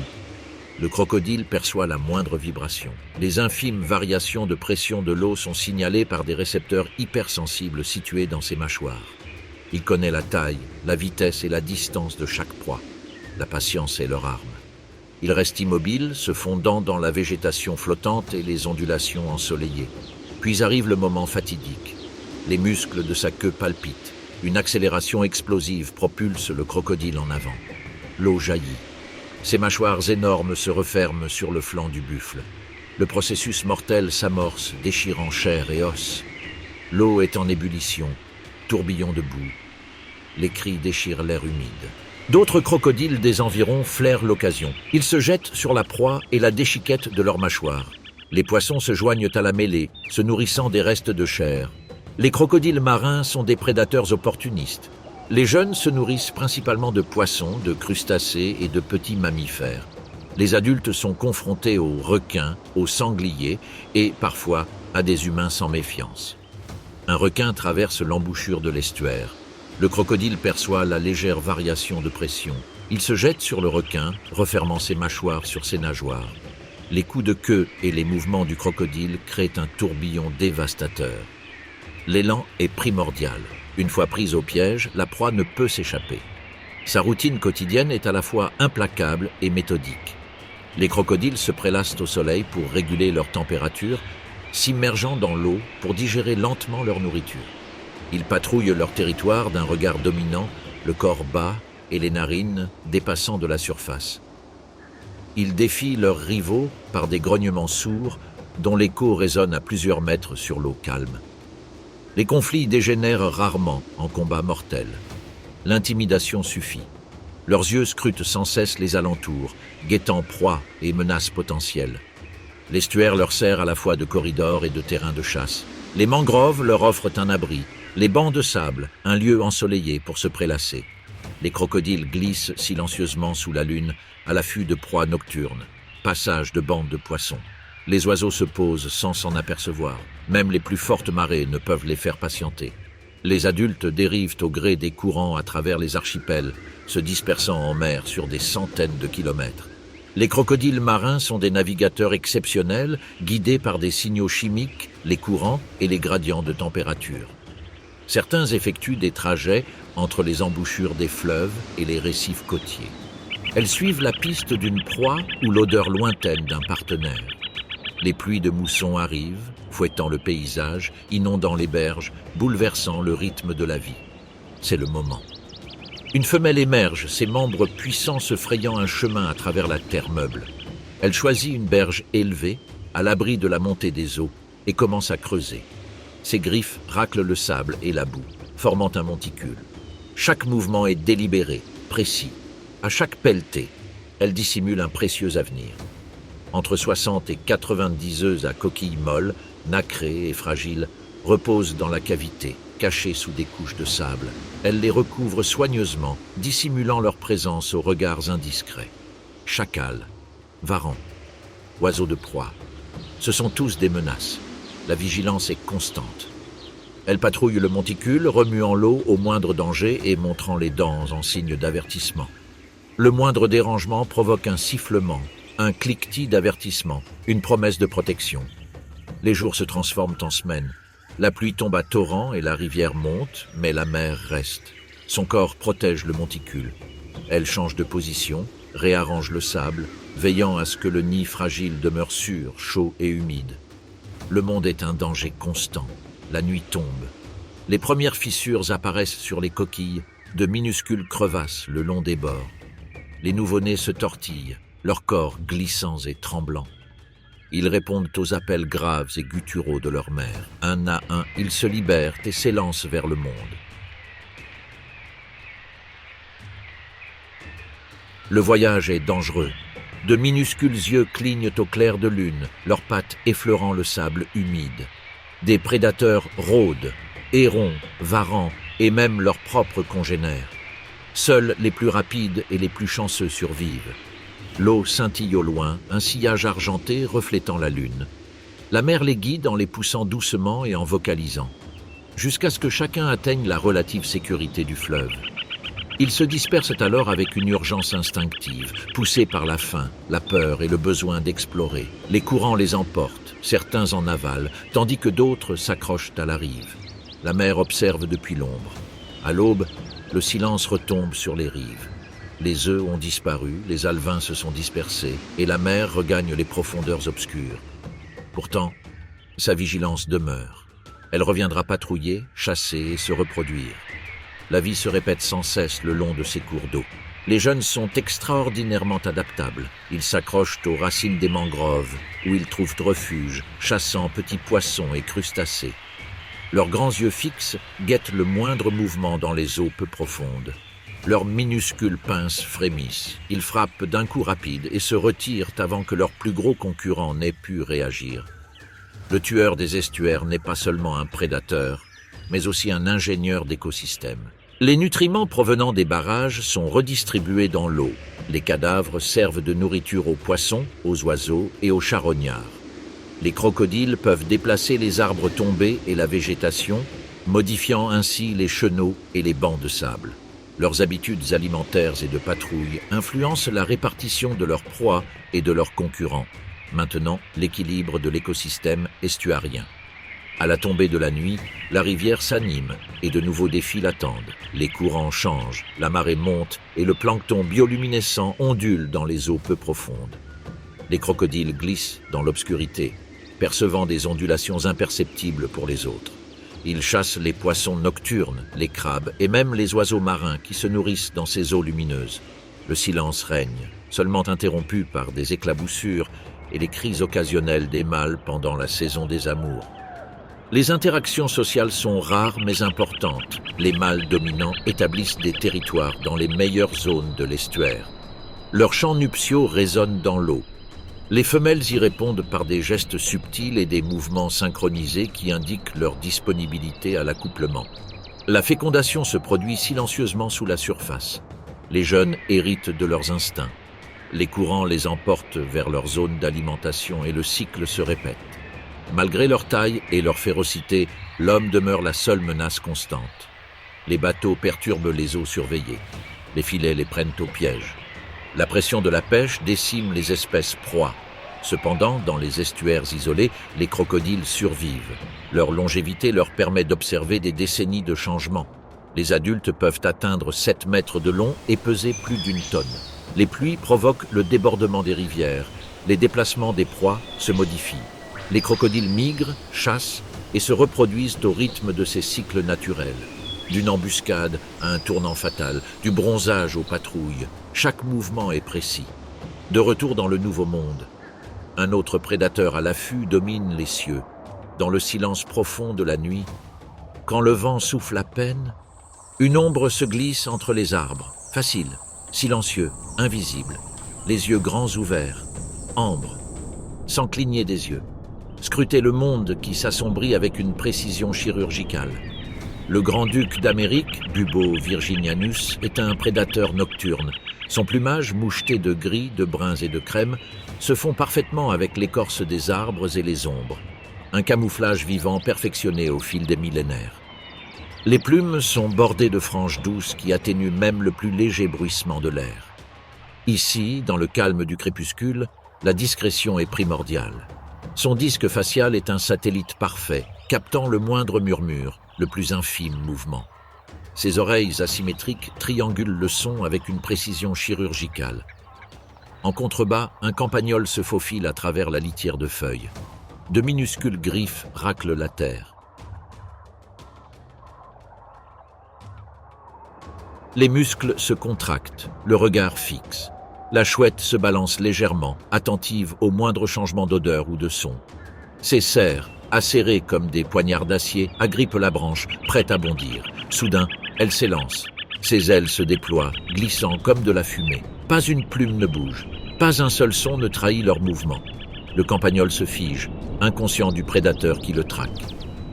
Le crocodile perçoit la moindre vibration. Les infimes variations de pression de l'eau sont signalées par des récepteurs hypersensibles situés dans ses mâchoires. Il connaît la taille, la vitesse et la distance de chaque proie. La patience est leur arme. Il reste immobile, se fondant dans la végétation flottante et les ondulations ensoleillées. Puis arrive le moment fatidique. Les muscles de sa queue palpitent. Une accélération explosive propulse le crocodile en avant. L'eau jaillit. Ses mâchoires énormes se referment sur le flanc du buffle. Le processus mortel s'amorce, déchirant chair et os. L'eau est en ébullition, tourbillon de boue. Les cris déchirent l'air humide. D'autres crocodiles des environs flairent l'occasion. Ils se jettent sur la proie et la déchiquettent de leurs mâchoires. Les poissons se joignent à la mêlée, se nourrissant des restes de chair. Les crocodiles marins sont des prédateurs opportunistes. Les jeunes se nourrissent principalement de poissons, de crustacés et de petits mammifères. Les adultes sont confrontés aux requins, aux sangliers et, parfois, à des humains sans méfiance. Un requin traverse l'embouchure de l'estuaire. Le crocodile perçoit la légère variation de pression. Il se jette sur le requin, refermant ses mâchoires sur ses nageoires. Les coups de queue et les mouvements du crocodile créent un tourbillon dévastateur. L'élan est primordial. Une fois prise au piège, la proie ne peut s'échapper. Sa routine quotidienne est à la fois implacable et méthodique. Les crocodiles se prélassent au soleil pour réguler leur température, s'immergeant dans l'eau pour digérer lentement leur nourriture. Ils patrouillent leur territoire d'un regard dominant, le corps bas et les narines dépassant de la surface. Ils défient leurs rivaux par des grognements sourds dont l'écho résonne à plusieurs mètres sur l'eau calme. Les conflits dégénèrent rarement en combats mortels. L'intimidation suffit. Leurs yeux scrutent sans cesse les alentours, guettant proies et menaces potentielles. L'estuaire leur sert à la fois de corridor et de terrain de chasse. Les mangroves leur offrent un abri, les bancs de sable, un lieu ensoleillé pour se prélasser. Les crocodiles glissent silencieusement sous la lune, à l'affût de proies nocturnes. Passage de bandes de poissons. Les oiseaux se posent sans s'en apercevoir. Même les plus fortes marées ne peuvent les faire patienter. Les adultes dérivent au gré des courants à travers les archipels, se dispersant en mer sur des centaines de kilomètres. Les crocodiles marins sont des navigateurs exceptionnels, guidés par des signaux chimiques, les courants et les gradients de température. Certains effectuent des trajets entre les embouchures des fleuves et les récifs côtiers. Elles suivent la piste d'une proie ou l'odeur lointaine d'un partenaire. Les pluies de mousson arrivent, fouettant le paysage, inondant les berges, bouleversant le rythme de la vie. C'est le moment. Une femelle émerge, ses membres puissants se frayant un chemin à travers la terre meuble. Elle choisit une berge élevée, à l'abri de la montée des eaux, et commence à creuser. Ses griffes raclent le sable et la boue, formant un monticule. Chaque mouvement est délibéré, précis. À chaque pelletée, elle dissimule un précieux avenir. Entre 60 et 90 œufs à coquilles molles, nacrées et fragiles, reposent dans la cavité, cachés sous des couches de sable. Elle les recouvre soigneusement, dissimulant leur présence aux regards indiscrets. Chacals, varans, oiseaux de proie, ce sont tous des menaces. La vigilance est constante. Elle patrouille le monticule, remuant l'eau au moindre danger et montrant les dents en signe d'avertissement. Le moindre dérangement provoque un sifflement, un cliquetis d'avertissement, une promesse de protection. Les jours se transforment en semaines. La pluie tombe à torrents et la rivière monte, mais la mer reste. Son corps protège le monticule. Elle change de position, réarrange le sable, veillant à ce que le nid fragile demeure sûr, chaud et humide. Le monde est un danger constant. La nuit tombe. Les premières fissures apparaissent sur les coquilles, de minuscules crevasses le long des bords. Les nouveau-nés se tortillent, leurs corps glissants et tremblants. Ils répondent aux appels graves et gutturaux de leur mère. Un à un, ils se libèrent et s'élancent vers le monde. Le voyage est dangereux. De minuscules yeux clignent au clair de lune, leurs pattes effleurant le sable humide. Des prédateurs rôdent, hérons, varans et même leurs propres congénères. Seuls les plus rapides et les plus chanceux survivent. L'eau scintille au loin, un sillage argenté reflétant la lune. La mer les guide en les poussant doucement et en vocalisant, jusqu'à ce que chacun atteigne la relative sécurité du fleuve. Ils se dispersent alors avec une urgence instinctive, poussés par la faim, la peur et le besoin d'explorer. Les courants les emportent, certains en avalent, tandis que d'autres s'accrochent à la rive. La mer observe depuis l'ombre. À l'aube, le silence retombe sur les rives. Les œufs ont disparu, les alevins se sont dispersés, et la mer regagne les profondeurs obscures. Pourtant, sa vigilance demeure. Elle reviendra patrouiller, chasser et se reproduire. La vie se répète sans cesse le long de ces cours d'eau. Les jeunes sont extraordinairement adaptables. Ils s'accrochent aux racines des mangroves, où ils trouvent refuge, chassant petits poissons et crustacés. Leurs grands yeux fixes guettent le moindre mouvement dans les eaux peu profondes. Leurs minuscules pinces frémissent. Ils frappent d'un coup rapide et se retirent avant que leur plus gros concurrent n'ait pu réagir. Le tueur des estuaires n'est pas seulement un prédateur, mais aussi un ingénieur d'écosystème. Les nutriments provenant des barrages sont redistribués dans l'eau. Les cadavres servent de nourriture aux poissons, aux oiseaux et aux charognards. Les crocodiles peuvent déplacer les arbres tombés et la végétation, modifiant ainsi les chenaux et les bancs de sable. Leurs habitudes alimentaires et de patrouille influencent la répartition de leurs proies et de leurs concurrents. Maintenant, l'équilibre de l'écosystème estuarien. À la tombée de la nuit, la rivière s'anime et de nouveaux défis l'attendent. Les courants changent, la marée monte et le plancton bioluminescent ondule dans les eaux peu profondes. Les crocodiles glissent dans l'obscurité, percevant des ondulations imperceptibles pour les autres. Ils chassent les poissons nocturnes, les crabes et même les oiseaux marins qui se nourrissent dans ces eaux lumineuses. Le silence règne, seulement interrompu par des éclaboussures et les cris occasionnels des mâles pendant la saison des amours. Les interactions sociales sont rares mais importantes. Les mâles dominants établissent des territoires dans les meilleures zones de l'estuaire. Leurs chants nuptiaux résonnent dans l'eau. Les femelles y répondent par des gestes subtils et des mouvements synchronisés qui indiquent leur disponibilité à l'accouplement. La fécondation se produit silencieusement sous la surface. Les jeunes héritent de leurs instincts. Les courants les emportent vers leur zone d'alimentation et le cycle se répète. Malgré leur taille et leur férocité, l'homme demeure la seule menace constante. Les bateaux perturbent les eaux surveillées. Les filets les prennent au piège. La pression de la pêche décime les espèces proies. Cependant, dans les estuaires isolés, les crocodiles survivent. Leur longévité leur permet d'observer des décennies de changements. Les adultes peuvent atteindre 7 mètres de long et peser plus d'une tonne. Les pluies provoquent le débordement des rivières. Les déplacements des proies se modifient. Les crocodiles migrent, chassent et se reproduisent au rythme de ces cycles naturels. D'une embuscade à un tournant fatal, du bronzage aux patrouilles, chaque mouvement est précis. De retour dans le Nouveau Monde, un autre prédateur à l'affût domine les cieux. Dans le silence profond de la nuit, quand le vent souffle à peine, une ombre se glisse entre les arbres, facile, silencieux, invisible, les yeux grands ouverts, ambre, sans cligner des yeux. Scruter le monde qui s'assombrit avec une précision chirurgicale. Le grand-duc d'Amérique, Bubo virginianus, est un prédateur nocturne. Son plumage, moucheté de gris, de bruns et de crème, se fond parfaitement avec l'écorce des arbres et les ombres. Un camouflage vivant perfectionné au fil des millénaires. Les plumes sont bordées de franges douces qui atténuent même le plus léger bruissement de l'air. Ici, dans le calme du crépuscule, la discrétion est primordiale. Son disque facial est un satellite parfait, captant le moindre murmure, le plus infime mouvement. Ses oreilles asymétriques triangulent le son avec une précision chirurgicale. En contrebas, un campagnol se faufile à travers la litière de feuilles. De minuscules griffes raclent la terre. Les muscles se contractent, le regard fixe. La chouette se balance légèrement, attentive au moindre changement d'odeur ou de son. Ses serres, acérées comme des poignards d'acier, agrippent la branche, prête à bondir. Soudain, elle s'élance. Ses ailes se déploient, glissant comme de la fumée. Pas une plume ne bouge, pas un seul son ne trahit leur mouvement. Le campagnol se fige, inconscient du prédateur qui le traque.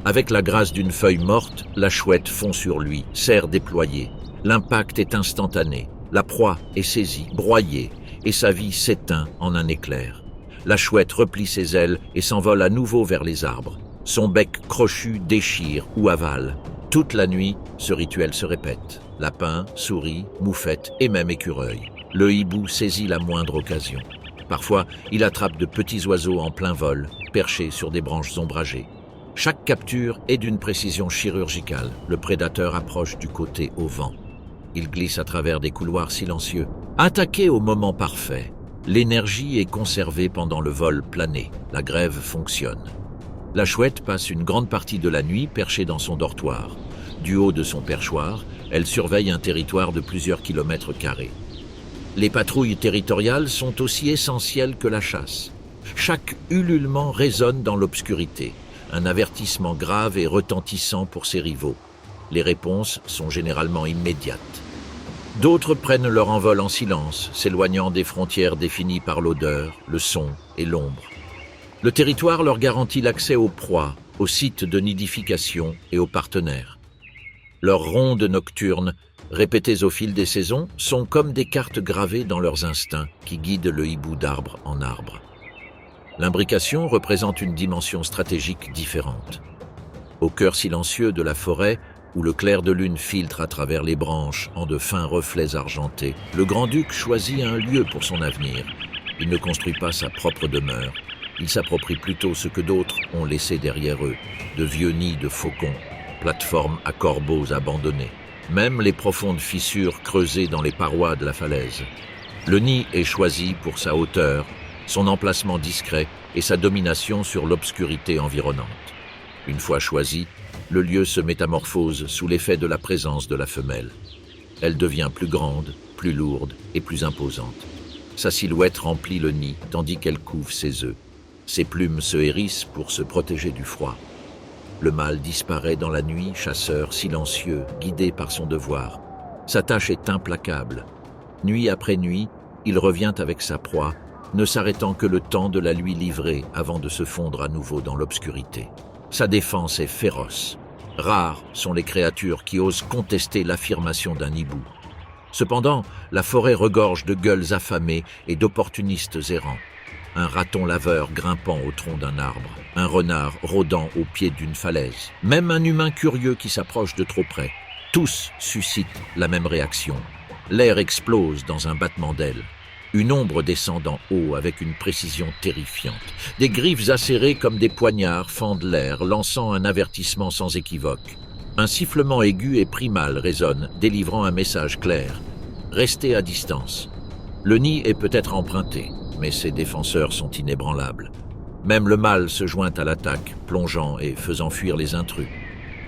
Avec la grâce d'une feuille morte, la chouette fond sur lui, serre déployée. L'impact est instantané. La proie est saisie, broyée, et sa vie s'éteint en un éclair. La chouette replie ses ailes et s'envole à nouveau vers les arbres. Son bec crochu déchire ou avale. Toute la nuit, ce rituel se répète. Lapins, souris, moufettes et même écureuils. Le hibou saisit la moindre occasion. Parfois, il attrape de petits oiseaux en plein vol, perchés sur des branches ombragées. Chaque capture est d'une précision chirurgicale. Le prédateur approche du côté au vent. Il glisse à travers des couloirs silencieux. Attaqué au moment parfait, l'énergie est conservée pendant le vol plané. La grève fonctionne. La chouette passe une grande partie de la nuit perchée dans son dortoir. Du haut de son perchoir, elle surveille un territoire de plusieurs kilomètres carrés. Les patrouilles territoriales sont aussi essentielles que la chasse. Chaque ululement résonne dans l'obscurité, un avertissement grave et retentissant pour ses rivaux. Les réponses sont généralement immédiates. D'autres prennent leur envol en silence, s'éloignant des frontières définies par l'odeur, le son et l'ombre. Le territoire leur garantit l'accès aux proies, aux sites de nidification et aux partenaires. Leurs rondes nocturnes, répétées au fil des saisons, sont comme des cartes gravées dans leurs instincts qui guident le hibou d'arbre en arbre. L'imbrication représente une dimension stratégique différente. Au cœur silencieux de la forêt, où le clair de lune filtre à travers les branches en de fins reflets argentés, le grand-duc choisit un lieu pour son avenir. Il ne construit pas sa propre demeure. Il s'approprie plutôt ce que d'autres ont laissé derrière eux, de vieux nids de faucons, plateformes à corbeaux abandonnés, même les profondes fissures creusées dans les parois de la falaise. Le nid est choisi pour sa hauteur, son emplacement discret et sa domination sur l'obscurité environnante. Une fois choisi, le lieu se métamorphose sous l'effet de la présence de la femelle. Elle devient plus grande, plus lourde et plus imposante. Sa silhouette remplit le nid tandis qu'elle couve ses œufs. Ses plumes se hérissent pour se protéger du froid. Le mâle disparaît dans la nuit, chasseur silencieux, guidé par son devoir. Sa tâche est implacable. Nuit après nuit, il revient avec sa proie, ne s'arrêtant que le temps de la lui livrer avant de se fondre à nouveau dans l'obscurité. Sa défense est féroce. Rares sont les créatures qui osent contester l'affirmation d'un hibou. Cependant, la forêt regorge de gueules affamées et d'opportunistes errants. Un raton laveur grimpant au tronc d'un arbre, un renard rôdant au pied d'une falaise, même un humain curieux qui s'approche de trop près. Tous suscitent la même réaction. L'air explose dans un battement d'ailes. Une ombre descend d'en haut avec une précision terrifiante. Des griffes acérées comme des poignards fendent l'air, lançant un avertissement sans équivoque. Un sifflement aigu et primal résonne, délivrant un message clair. Restez à distance. Le nid est peut-être emprunté, mais ses défenseurs sont inébranlables. Même le mâle se joint à l'attaque, plongeant et faisant fuir les intrus.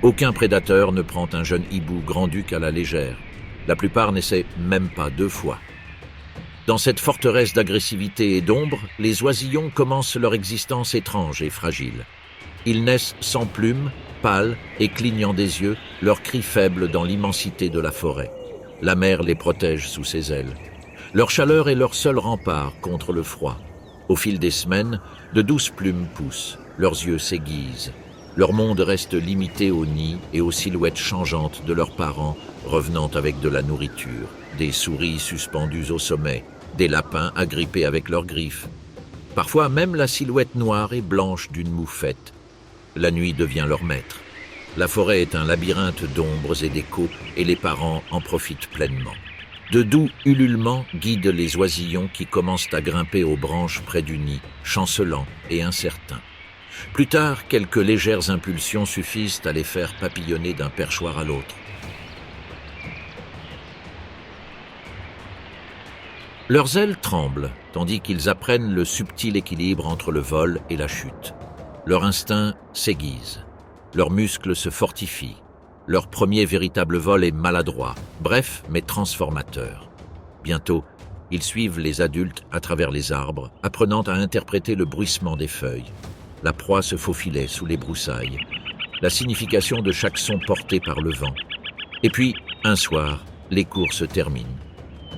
Aucun prédateur ne prend un jeune hibou grand-duc à la légère. La plupart n'essaient même pas 2 fois. Dans cette forteresse d'agressivité et d'ombre, les oisillons commencent leur existence étrange et fragile. Ils naissent sans plumes, pâles et clignant des yeux, leurs cris faibles dans l'immensité de la forêt. La mer les protège sous ses ailes. Leur chaleur est leur seul rempart contre le froid. Au fil des semaines, de douces plumes poussent, leurs yeux s'aiguisent. Leur monde reste limité aux nids et aux silhouettes changeantes de leurs parents revenant avec de la nourriture, des souris suspendues au sommet, des lapins agrippés avec leurs griffes. Parfois même la silhouette noire et blanche d'une moufette. La nuit devient leur maître. La forêt est un labyrinthe d'ombres et d'échos et les parents en profitent pleinement. De doux ululements guident les oisillons qui commencent à grimper aux branches près du nid, chancelants et incertains. Plus tard, quelques légères impulsions suffisent à les faire papillonner d'un perchoir à l'autre. Leurs ailes tremblent, tandis qu'ils apprennent le subtil équilibre entre le vol et la chute. Leur instinct s'aiguise, leurs muscles se fortifient. Leur premier véritable vol est maladroit, bref mais transformateur. Bientôt, ils suivent les adultes à travers les arbres, apprenant à interpréter le bruissement des feuilles. La proie se faufilait sous les broussailles, la signification de chaque son porté par le vent. Et puis, un soir, les cours se terminent.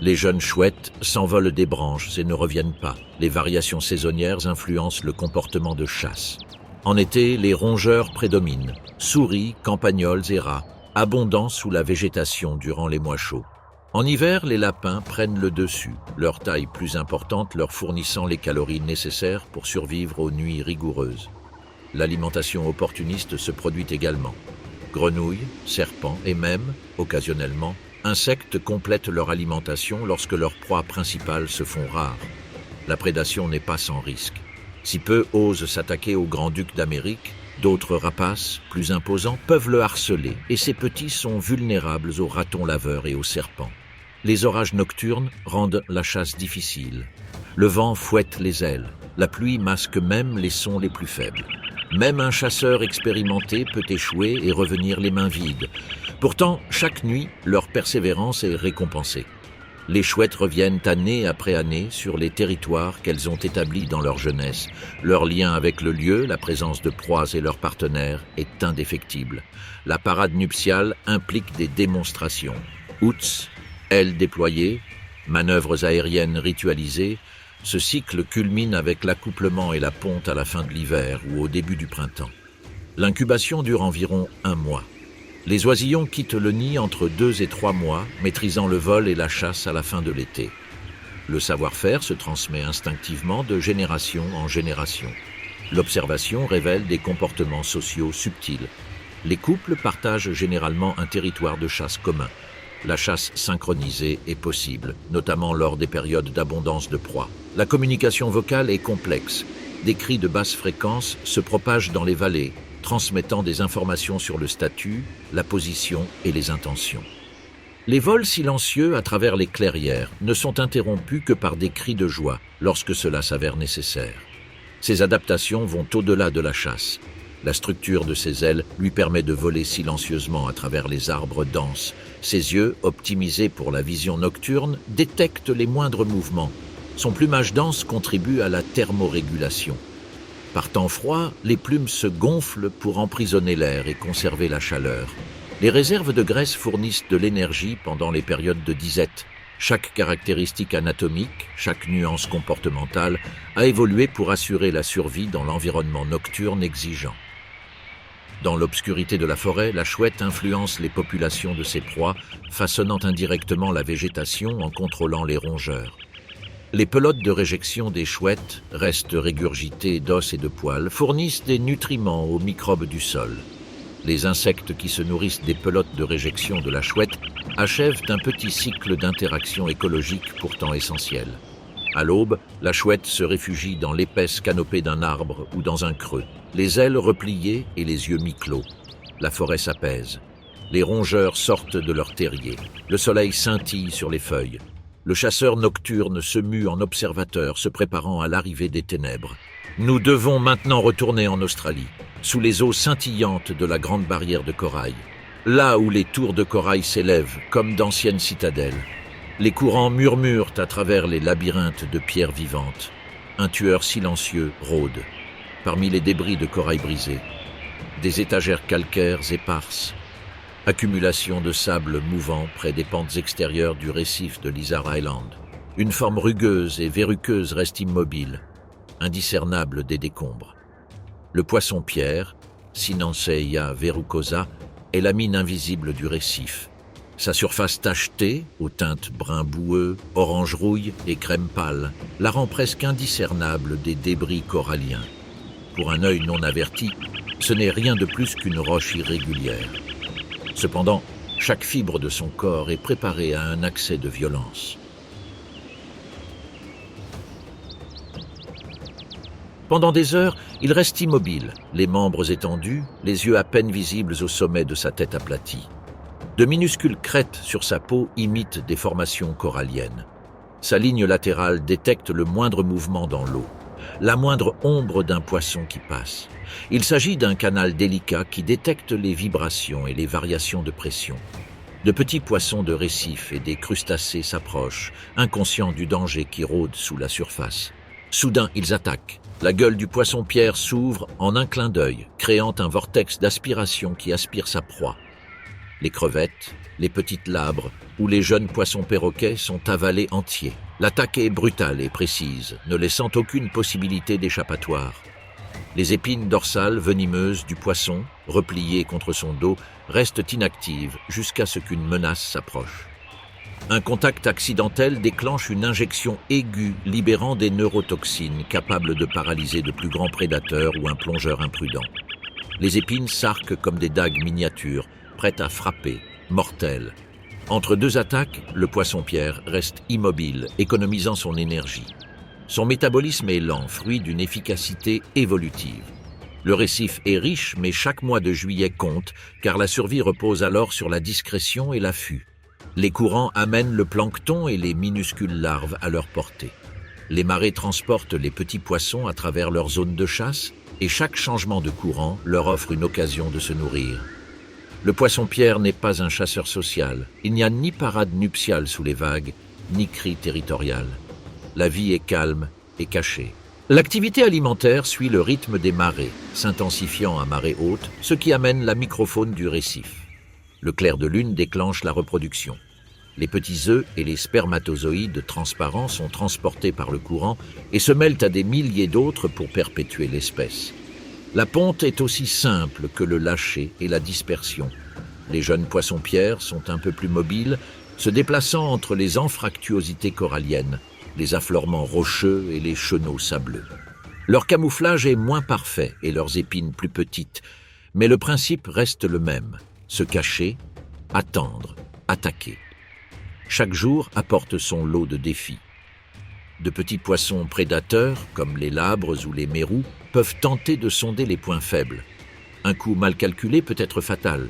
Les jeunes chouettes s'envolent des branches et ne reviennent pas. Les variations saisonnières influencent le comportement de chasse. En été, les rongeurs prédominent, souris, campagnols et rats, abondants sous la végétation durant les mois chauds. En hiver, les lapins prennent le dessus, leur taille plus importante leur fournissant les calories nécessaires pour survivre aux nuits rigoureuses. L'alimentation opportuniste se produit également. Grenouilles, serpents et même, occasionnellement, insectes complètent leur alimentation lorsque leurs proies principales se font rares. La prédation n'est pas sans risque. Si peu osent s'attaquer au grand-duc d'Amérique, d'autres rapaces, plus imposants, peuvent le harceler et ces petits sont vulnérables aux ratons laveurs et aux serpents. Les orages nocturnes rendent la chasse difficile. Le vent fouette les ailes, la pluie masque même les sons les plus faibles. Même un chasseur expérimenté peut échouer et revenir les mains vides. Pourtant, chaque nuit, leur persévérance est récompensée. Les chouettes reviennent année après année sur les territoires qu'elles ont établis dans leur jeunesse. Leur lien avec le lieu, la présence de proies et leurs partenaires est indéfectible. La parade nuptiale implique des démonstrations. Outs, Ailes déployées, manœuvres aériennes ritualisées, ce cycle culmine avec l'accouplement et la ponte à la fin de l'hiver ou au début du printemps. L'incubation dure environ 1 mois. Les oisillons quittent le nid entre 2 et 3 mois, maîtrisant le vol et la chasse à la fin de l'été. Le savoir-faire se transmet instinctivement de génération en génération. L'observation révèle des comportements sociaux subtils. Les couples partagent généralement un territoire de chasse commun. La chasse synchronisée est possible, notamment lors des périodes d'abondance de proies. La communication vocale est complexe. Des cris de basse fréquence se propagent dans les vallées, transmettant des informations sur le statut, la position et les intentions. Les vols silencieux à travers les clairières ne sont interrompus que par des cris de joie lorsque cela s'avère nécessaire. Ces adaptations vont au-delà de la chasse. La structure de ses ailes lui permet de voler silencieusement à travers les arbres denses. Ses yeux, optimisés pour la vision nocturne, détectent les moindres mouvements. Son plumage dense contribue à la thermorégulation. Par temps froid, les plumes se gonflent pour emprisonner l'air et conserver la chaleur. Les réserves de graisse fournissent de l'énergie pendant les périodes de disette. Chaque caractéristique anatomique, chaque nuance comportementale a évolué pour assurer la survie dans l'environnement nocturne exigeant. Dans l'obscurité de la forêt, la chouette influence les populations de ses proies, façonnant indirectement la végétation en contrôlant les rongeurs. Les pelotes de réjection des chouettes, restes régurgités d'os et de poils, fournissent des nutriments aux microbes du sol. Les insectes qui se nourrissent des pelotes de réjection de la chouette achèvent un petit cycle d'interaction écologique pourtant essentiel. À l'aube, la chouette se réfugie dans l'épaisse canopée d'un arbre ou dans un creux, les ailes repliées et les yeux mi-clos. La forêt s'apaise. Les rongeurs sortent de leur terrier. Le soleil scintille sur les feuilles. Le chasseur nocturne se mue en observateur, se préparant à l'arrivée des ténèbres. Nous devons maintenant retourner en Australie, sous les eaux scintillantes de la grande barrière de corail, là où les tours de corail s'élèvent comme d'anciennes citadelles. Les courants murmurent à travers les labyrinthes de pierres vivantes. Un tueur silencieux rôde, parmi les débris de corail brisé. Des étagères calcaires éparses, accumulation de sable mouvant près des pentes extérieures du récif de Lizard Island. Une forme rugueuse et verruqueuse reste immobile, indiscernable des décombres. Le poisson-pierre, Sinanceia verrucosa, est la mine invisible du récif. Sa surface tachetée, aux teintes brun boueux, orange-rouille et crème pâle, la rend presque indiscernable des débris coralliens. Pour un œil non averti, ce n'est rien de plus qu'une roche irrégulière. Cependant, chaque fibre de son corps est préparée à un accès de violence. Pendant des heures, il reste immobile, les membres étendus, les yeux à peine visibles au sommet de sa tête aplatie. De minuscules crêtes sur sa peau imitent des formations coralliennes. Sa ligne latérale détecte le moindre mouvement dans l'eau, la moindre ombre d'un poisson qui passe. Il s'agit d'un canal délicat qui détecte les vibrations et les variations de pression. De petits poissons de récif et des crustacés s'approchent, inconscients du danger qui rôde sous la surface. Soudain, ils attaquent. La gueule du poisson-pierre s'ouvre en un clin d'œil, créant un vortex d'aspiration qui aspire sa proie. Les crevettes, les petites labres ou les jeunes poissons perroquets sont avalés entiers. L'attaque est brutale et précise, ne laissant aucune possibilité d'échappatoire. Les épines dorsales venimeuses du poisson, repliées contre son dos, restent inactives jusqu'à ce qu'une menace s'approche. Un contact accidentel déclenche une injection aiguë libérant des neurotoxines capables de paralyser de plus grands prédateurs ou un plongeur imprudent. Les épines s'arquent comme des dagues miniatures, prêtes à frapper, mortelles. Entre deux attaques, le poisson-pierre reste immobile, économisant son énergie. Son métabolisme est lent, fruit d'une efficacité évolutive. Le récif est riche, mais chaque mois de juillet compte, car la survie repose alors sur la discrétion et l'affût. Les courants amènent le plancton et les minuscules larves à leur portée. Les marées transportent les petits poissons à travers leur zone de chasse, et chaque changement de courant leur offre une occasion de se nourrir. Le poisson-pierre n'est pas un chasseur social. Il n'y a ni parade nuptiale sous les vagues, ni cri territorial. La vie est calme et cachée. L'activité alimentaire suit le rythme des marées, s'intensifiant à marée haute, ce qui amène la microfaune du récif. Le clair de lune déclenche la reproduction. Les petits œufs et les spermatozoïdes transparents sont transportés par le courant et se mêlent à des milliers d'autres pour perpétuer l'espèce. La ponte est aussi simple que le lâcher et la dispersion. Les jeunes poissons-pierres sont un peu plus mobiles, se déplaçant entre les anfractuosités coralliennes, les affleurements rocheux et les chenaux sableux. Leur camouflage est moins parfait et leurs épines plus petites, mais le principe reste le même, se cacher, attendre, attaquer. Chaque jour apporte son lot de défis. De petits poissons prédateurs, comme les labres ou les mérous, peuvent tenter de sonder les points faibles. Un coup mal calculé peut être fatal.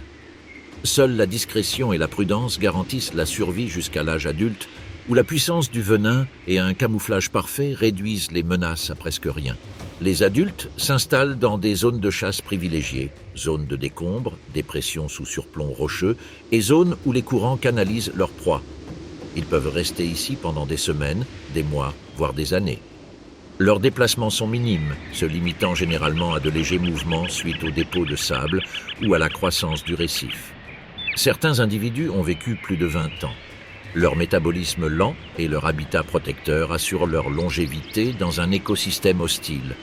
Seule la discrétion et la prudence garantissent la survie jusqu'à l'âge adulte, où la puissance du venin et un camouflage parfait réduisent les menaces à presque rien. Les adultes s'installent dans des zones de chasse privilégiées, zones de décombres, dépressions sous surplomb rocheux et zones où les courants canalisent leurs proies. Ils peuvent rester ici pendant des semaines, des mois, voire des années. Leurs déplacements sont minimes, se limitant généralement à de légers mouvements suite au dépôt de sable ou à la croissance du récif. Certains individus ont vécu plus de 20 ans. Leur métabolisme lent et leur habitat protecteur assurent leur longévité dans un écosystème hostile.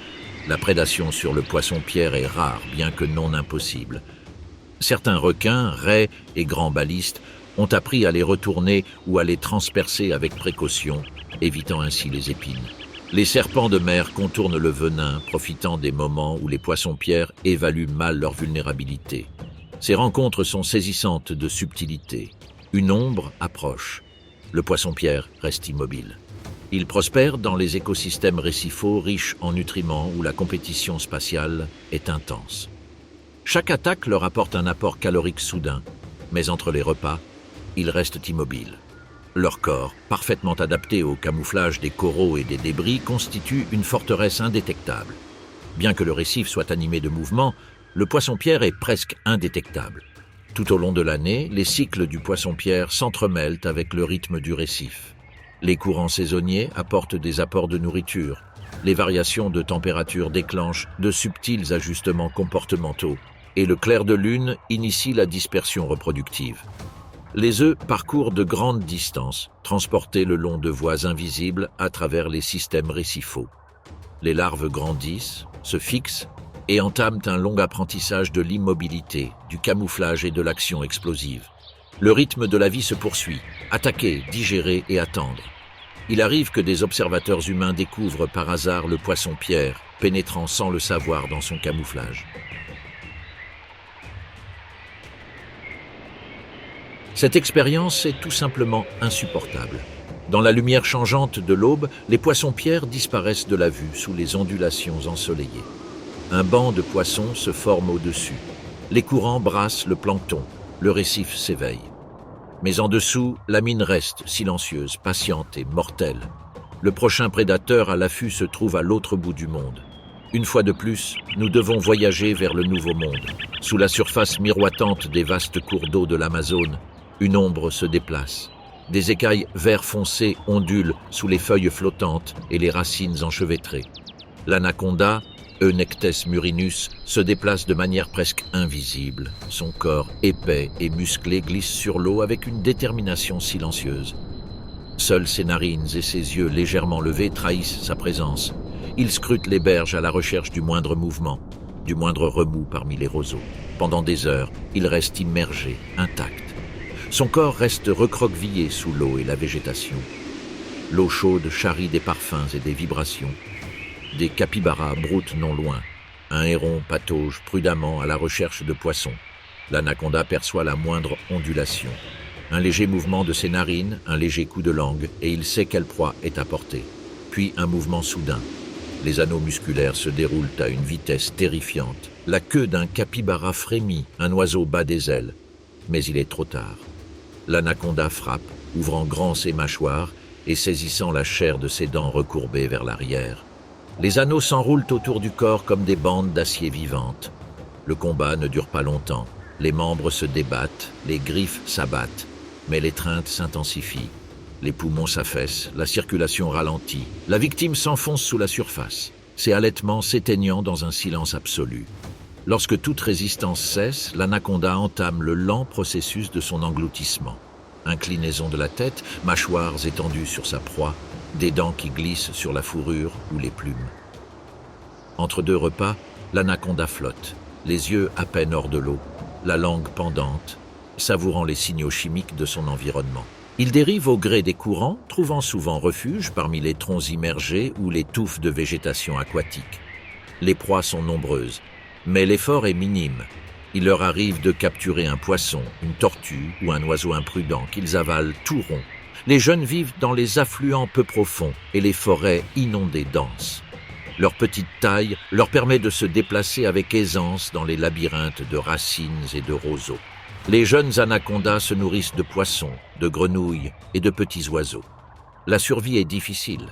La prédation sur le poisson-pierre est rare, bien que non impossible. Certains requins, raies et grands balistes ont appris à les retourner ou à les transpercer avec précaution, évitant ainsi les épines. Les serpents de mer contournent le venin, profitant des moments où les poissons-pierres évaluent mal leur vulnérabilité. Ces rencontres sont saisissantes de subtilité. Une ombre approche. Le poisson-pierre reste immobile. Il prospère dans les écosystèmes récifaux riches en nutriments où la compétition spatiale est intense. Chaque attaque leur apporte un apport calorique soudain, mais entre les repas, ils restent immobiles. Leur corps, parfaitement adapté au camouflage des coraux et des débris, constitue une forteresse indétectable. Bien que le récif soit animé de mouvements, le poisson-pierre est presque indétectable. Tout au long de l'année, les cycles du poisson-pierre s'entremêlent avec le rythme du récif. Les courants saisonniers apportent des apports de nourriture. Les variations de température déclenchent de subtils ajustements comportementaux et le clair de lune initie la dispersion reproductive. Les œufs parcourent de grandes distances, transportés le long de voies invisibles à travers les systèmes récifaux. Les larves grandissent, se fixent et entament un long apprentissage de l'immobilité, du camouflage et de l'action explosive. Le rythme de la vie se poursuit, attaquer, digérer et attendre. Il arrive que des observateurs humains découvrent par hasard le poisson-pierre, pénétrant sans le savoir dans son camouflage. Cette expérience est tout simplement insupportable. Dans la lumière changeante de l'aube, les poissons-pierres disparaissent de la vue sous les ondulations ensoleillées. Un banc de poissons se forme au-dessus. Les courants brassent le plancton. Le récif s'éveille. Mais en dessous, la mine reste silencieuse, patiente et mortelle. Le prochain prédateur à l'affût se trouve à l'autre bout du monde. Une fois de plus, nous devons voyager vers le nouveau monde. Sous la surface miroitante des vastes cours d'eau de l'Amazone, une ombre se déplace. Des écailles vert foncé ondulent sous les feuilles flottantes et les racines enchevêtrées. L'anaconda, Eunectes murinus, se déplace de manière presque invisible. Son corps épais et musclé glisse sur l'eau avec une détermination silencieuse. Seules ses narines et ses yeux légèrement levés trahissent sa présence. Il scrute les berges à la recherche du moindre mouvement, du moindre remous parmi les roseaux. Pendant des heures, il reste immergé, intact. Son corps reste recroquevillé sous l'eau et la végétation. L'eau chaude charrie des parfums et des vibrations. Des capybaras broutent non loin. Un héron patauge prudemment à la recherche de poissons. L'anaconda perçoit la moindre ondulation. Un léger mouvement de ses narines, un léger coup de langue, et il sait quelle proie est à portée. Puis un mouvement soudain. Les anneaux musculaires se déroulent à une vitesse terrifiante. La queue d'un capybara frémit, un oiseau bat des ailes. Mais il est trop tard. L'anaconda frappe, ouvrant grand ses mâchoires et saisissant la chair de ses dents recourbées vers l'arrière. Les anneaux s'enroulent autour du corps comme des bandes d'acier vivantes. Le combat ne dure pas longtemps. Les membres se débattent, les griffes s'abattent, mais l'étreinte s'intensifie. Les poumons s'affaissent, la circulation ralentit. La victime s'enfonce sous la surface, ses halètements s'éteignant dans un silence absolu. Lorsque toute résistance cesse, l'anaconda entame le lent processus de son engloutissement. Inclinaison de la tête, mâchoires étendues sur sa proie, des dents qui glissent sur la fourrure ou les plumes. Entre deux repas, l'anaconda flotte, les yeux à peine hors de l'eau, la langue pendante, savourant les signaux chimiques de son environnement. Il dérive au gré des courants, trouvant souvent refuge parmi les troncs immergés ou les touffes de végétation aquatique. Les proies sont nombreuses, mais l'effort est minime. Il leur arrive de capturer un poisson, une tortue ou un oiseau imprudent qu'ils avalent tout rond. Les jeunes vivent dans les affluents peu profonds et les forêts inondées denses. Leur petite taille leur permet de se déplacer avec aisance dans les labyrinthes de racines et de roseaux. Les jeunes anacondas se nourrissent de poissons, de grenouilles et de petits oiseaux. La survie est difficile.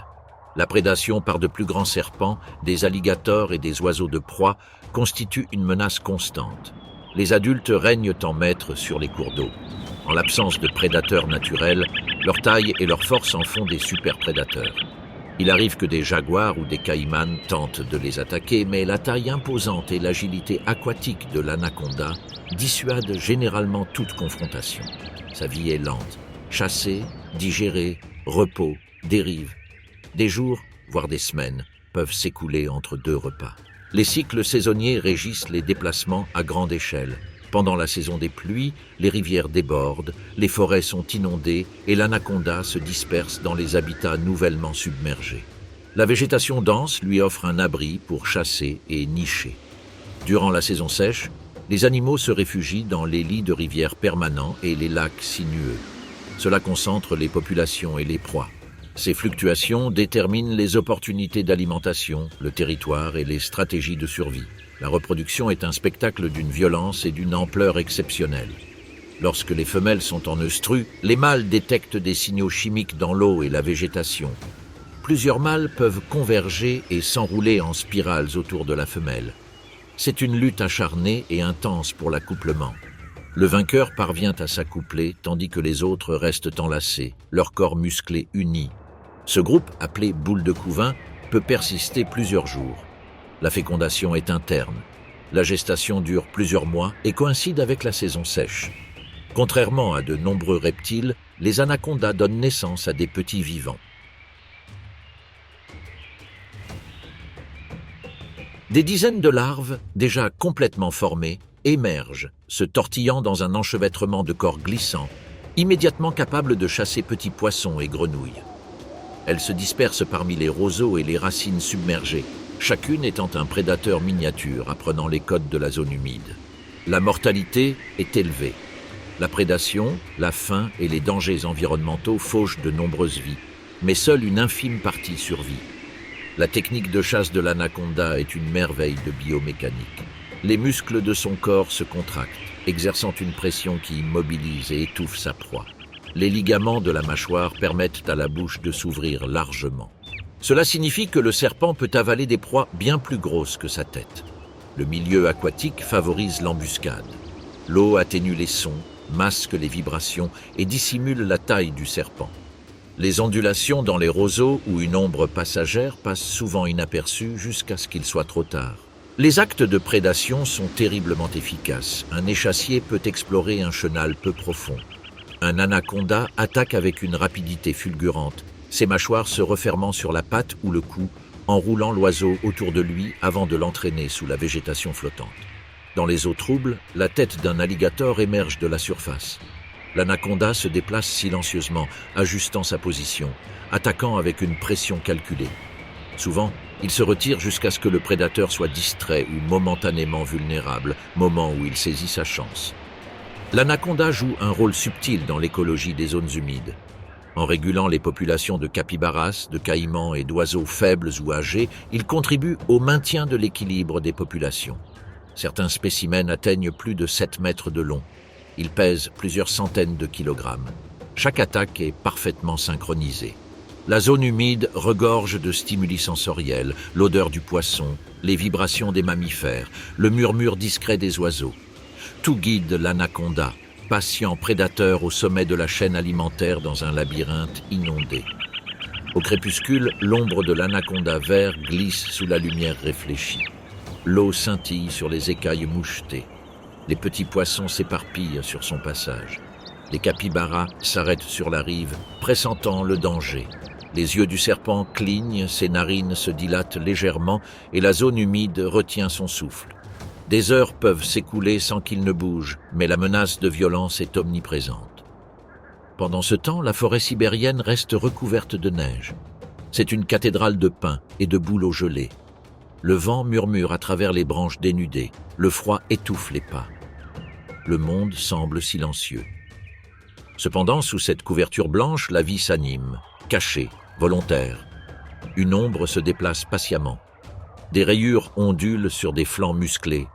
La prédation par de plus grands serpents, des alligators et des oiseaux de proie constitue une menace constante. Les adultes règnent en maîtres sur les cours d'eau. En l'absence de prédateurs naturels, leur taille et leur force en font des super-prédateurs. Il arrive que des jaguars ou des caïmans tentent de les attaquer, mais la taille imposante et l'agilité aquatique de l'anaconda dissuadent généralement toute confrontation. Sa vie est lente. Chasser, digérer, repos, dérive. Des jours, voire des semaines, peuvent s'écouler entre deux repas. Les cycles saisonniers régissent les déplacements à grande échelle. Pendant la saison des pluies, les rivières débordent, les forêts sont inondées et l'anaconda se disperse dans les habitats nouvellement submergés. La végétation dense lui offre un abri pour chasser et nicher. Durant la saison sèche, les animaux se réfugient dans les lits de rivières permanents et les lacs sinueux. Cela concentre les populations et les proies. Ces fluctuations déterminent les opportunités d'alimentation, le territoire et les stratégies de survie. La reproduction est un spectacle d'une violence et d'une ampleur exceptionnelle. Lorsque les femelles sont en œstrus, les mâles détectent des signaux chimiques dans l'eau et la végétation. Plusieurs mâles peuvent converger et s'enrouler en spirales autour de la femelle. C'est une lutte acharnée et intense pour l'accouplement. Le vainqueur parvient à s'accoupler tandis que les autres restent enlacés, leurs corps musclés unis. Ce groupe, appelé boule de couvain, peut persister plusieurs jours. La fécondation est interne. La gestation dure plusieurs mois et coïncide avec la saison sèche. Contrairement à de nombreux reptiles, les anacondas donnent naissance à des petits vivants. Des dizaines de larves, déjà complètement formées, émergent, se tortillant dans un enchevêtrement de corps glissants, immédiatement capables de chasser petits poissons et grenouilles. Elles se dispersent parmi les roseaux et les racines submergées, chacune étant un prédateur miniature apprenant les codes de la zone humide. La mortalité est élevée. La prédation, la faim et les dangers environnementaux fauchent de nombreuses vies, mais seule une infime partie survit. La technique de chasse de l'anaconda est une merveille de biomécanique. Les muscles de son corps se contractent, exerçant une pression qui immobilise et étouffe sa proie. Les ligaments de la mâchoire permettent à la bouche de s'ouvrir largement. Cela signifie que le serpent peut avaler des proies bien plus grosses que sa tête. Le milieu aquatique favorise l'embuscade. L'eau atténue les sons, masque les vibrations et dissimule la taille du serpent. Les ondulations dans les roseaux ou une ombre passagère passent souvent inaperçues jusqu'à ce qu'il soit trop tard. Les actes de prédation sont terriblement efficaces. Un échassier peut explorer un chenal peu profond. Un anaconda attaque avec une rapidité fulgurante, ses mâchoires se refermant sur la patte ou le cou, enroulant l'oiseau autour de lui avant de l'entraîner sous la végétation flottante. Dans les eaux troubles, la tête d'un alligator émerge de la surface. L'anaconda se déplace silencieusement, ajustant sa position, attaquant avec une pression calculée. Souvent, il se retire jusqu'à ce que le prédateur soit distrait ou momentanément vulnérable, moment où il saisit sa chance. L'anaconda joue un rôle subtil dans l'écologie des zones humides. En régulant les populations de capybaras, de caïmans et d'oiseaux faibles ou âgés, il contribue au maintien de l'équilibre des populations. Certains spécimens atteignent plus de 7 mètres de long. Ils pèsent plusieurs centaines de kilogrammes. Chaque attaque est parfaitement synchronisée. La zone humide regorge de stimuli sensoriels, l'odeur du poisson, les vibrations des mammifères, le murmure discret des oiseaux. Tout guide l'anaconda, patient prédateur au sommet de la chaîne alimentaire dans un labyrinthe inondé. Au crépuscule, l'ombre de l'anaconda vert glisse sous la lumière réfléchie. L'eau scintille sur les écailles mouchetées. Les petits poissons s'éparpillent sur son passage. Les capybaras s'arrêtent sur la rive, pressentant le danger. Les yeux du serpent clignent, ses narines se dilatent légèrement et la zone humide retient son souffle. Des heures peuvent s'écouler sans qu'il ne bouge, mais la menace de violence est omniprésente. Pendant ce temps, la forêt sibérienne reste recouverte de neige. C'est une cathédrale de pins et de bouleaux gelés. Le vent murmure à travers les branches dénudées, le froid étouffe les pas. Le monde semble silencieux. Cependant, sous cette couverture blanche, la vie s'anime, cachée, volontaire. Une ombre se déplace patiemment. Des rayures ondulent sur des flancs musclés.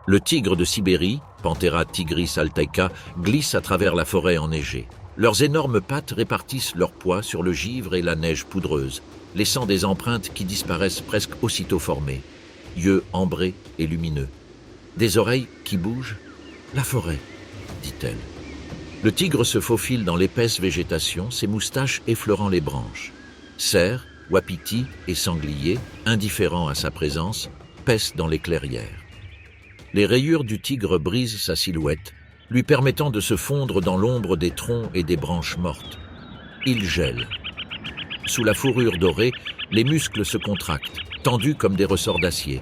Le tigre de Sibérie, Panthera tigris altaica, glisse à travers la forêt enneigée. Leurs énormes pattes répartissent leur poids sur le givre et la neige poudreuse, laissant des empreintes qui disparaissent presque aussitôt formées. Yeux ambrés et lumineux. Des oreilles qui bougent. La forêt, dit-elle. Le tigre se faufile dans l'épaisse végétation, ses moustaches effleurant les branches. Cerfs, wapitis et sangliers, indifférents à sa présence, paissent dans les clairières. Les rayures du tigre brisent sa silhouette, lui permettant de se fondre dans l'ombre des troncs et des branches mortes. Il gèle. Sous la fourrure dorée, les muscles se contractent, tendus comme des ressorts d'acier.